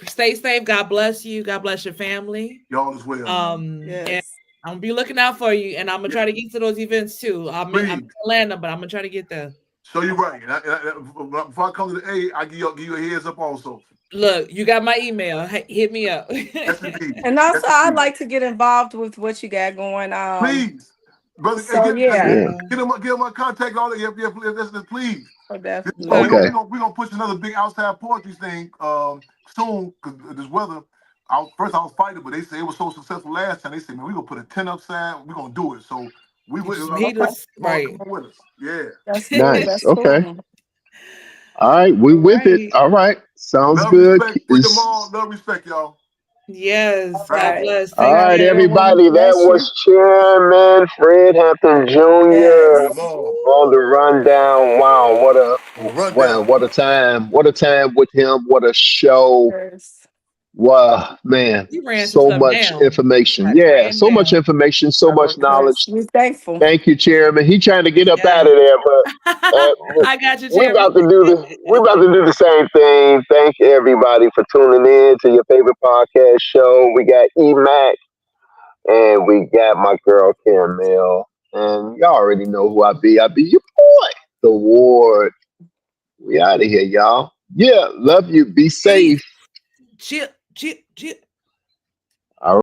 Stay safe. God bless you. God bless your family. Y'all as well. And Yes. I'm gonna be looking out for you, and I'm gonna Yeah, try to get to those events too. I'm in please. Atlanta, but I'm gonna try to get there. So you're right. Before I come to the A, I give you a heads up also. Look, you got my email. Hey, hit me up. Yes, indeed. And also, Yes, I'd indeed. like to get involved with what you got going on. Please, brother, hey, So, yeah. Yeah. get my contact. All that. Please. So Okay. definitely. Okay. We gonna push another big outside poetry thing soon because this weather. First I was fighting, but they said it was so successful last time. They said, man, we gonna put a tent upside. We gonna do it. So we Get will. you some heaters. Come Right. on with us. Yeah. That's cool. Nice. That's Okay. cool. All right. We All with it. right. All right. Sounds Love, good. respect, freedom, all. Love, respect, y'all. Yes. All Right God on. right. bless. All All Take right, right, care. everyone. everybody. That Bless you. was Chairman Fred Hampton Jr. Yes. Lamar. on the rundown. Wow, Run down. what a time! What a time with him! What a show! Yes. Wow, man, You ran some so stuff much down. information. Like Yeah, ran so much down. information, so much Yes. knowledge. We're thankful. Thank you, Chairman. He trying to get up out Yes. of there, but I got you, we Chairman. about to do this. We're about to do the same thing. Thank everybody for tuning in to your favorite podcast show. We got EMAC and we got my girl Caramel. And y'all already know who I be. I be your boy, the Ward. We out of here, y'all. Yeah, love you. Be Peace. safe. Chip, chip, chip.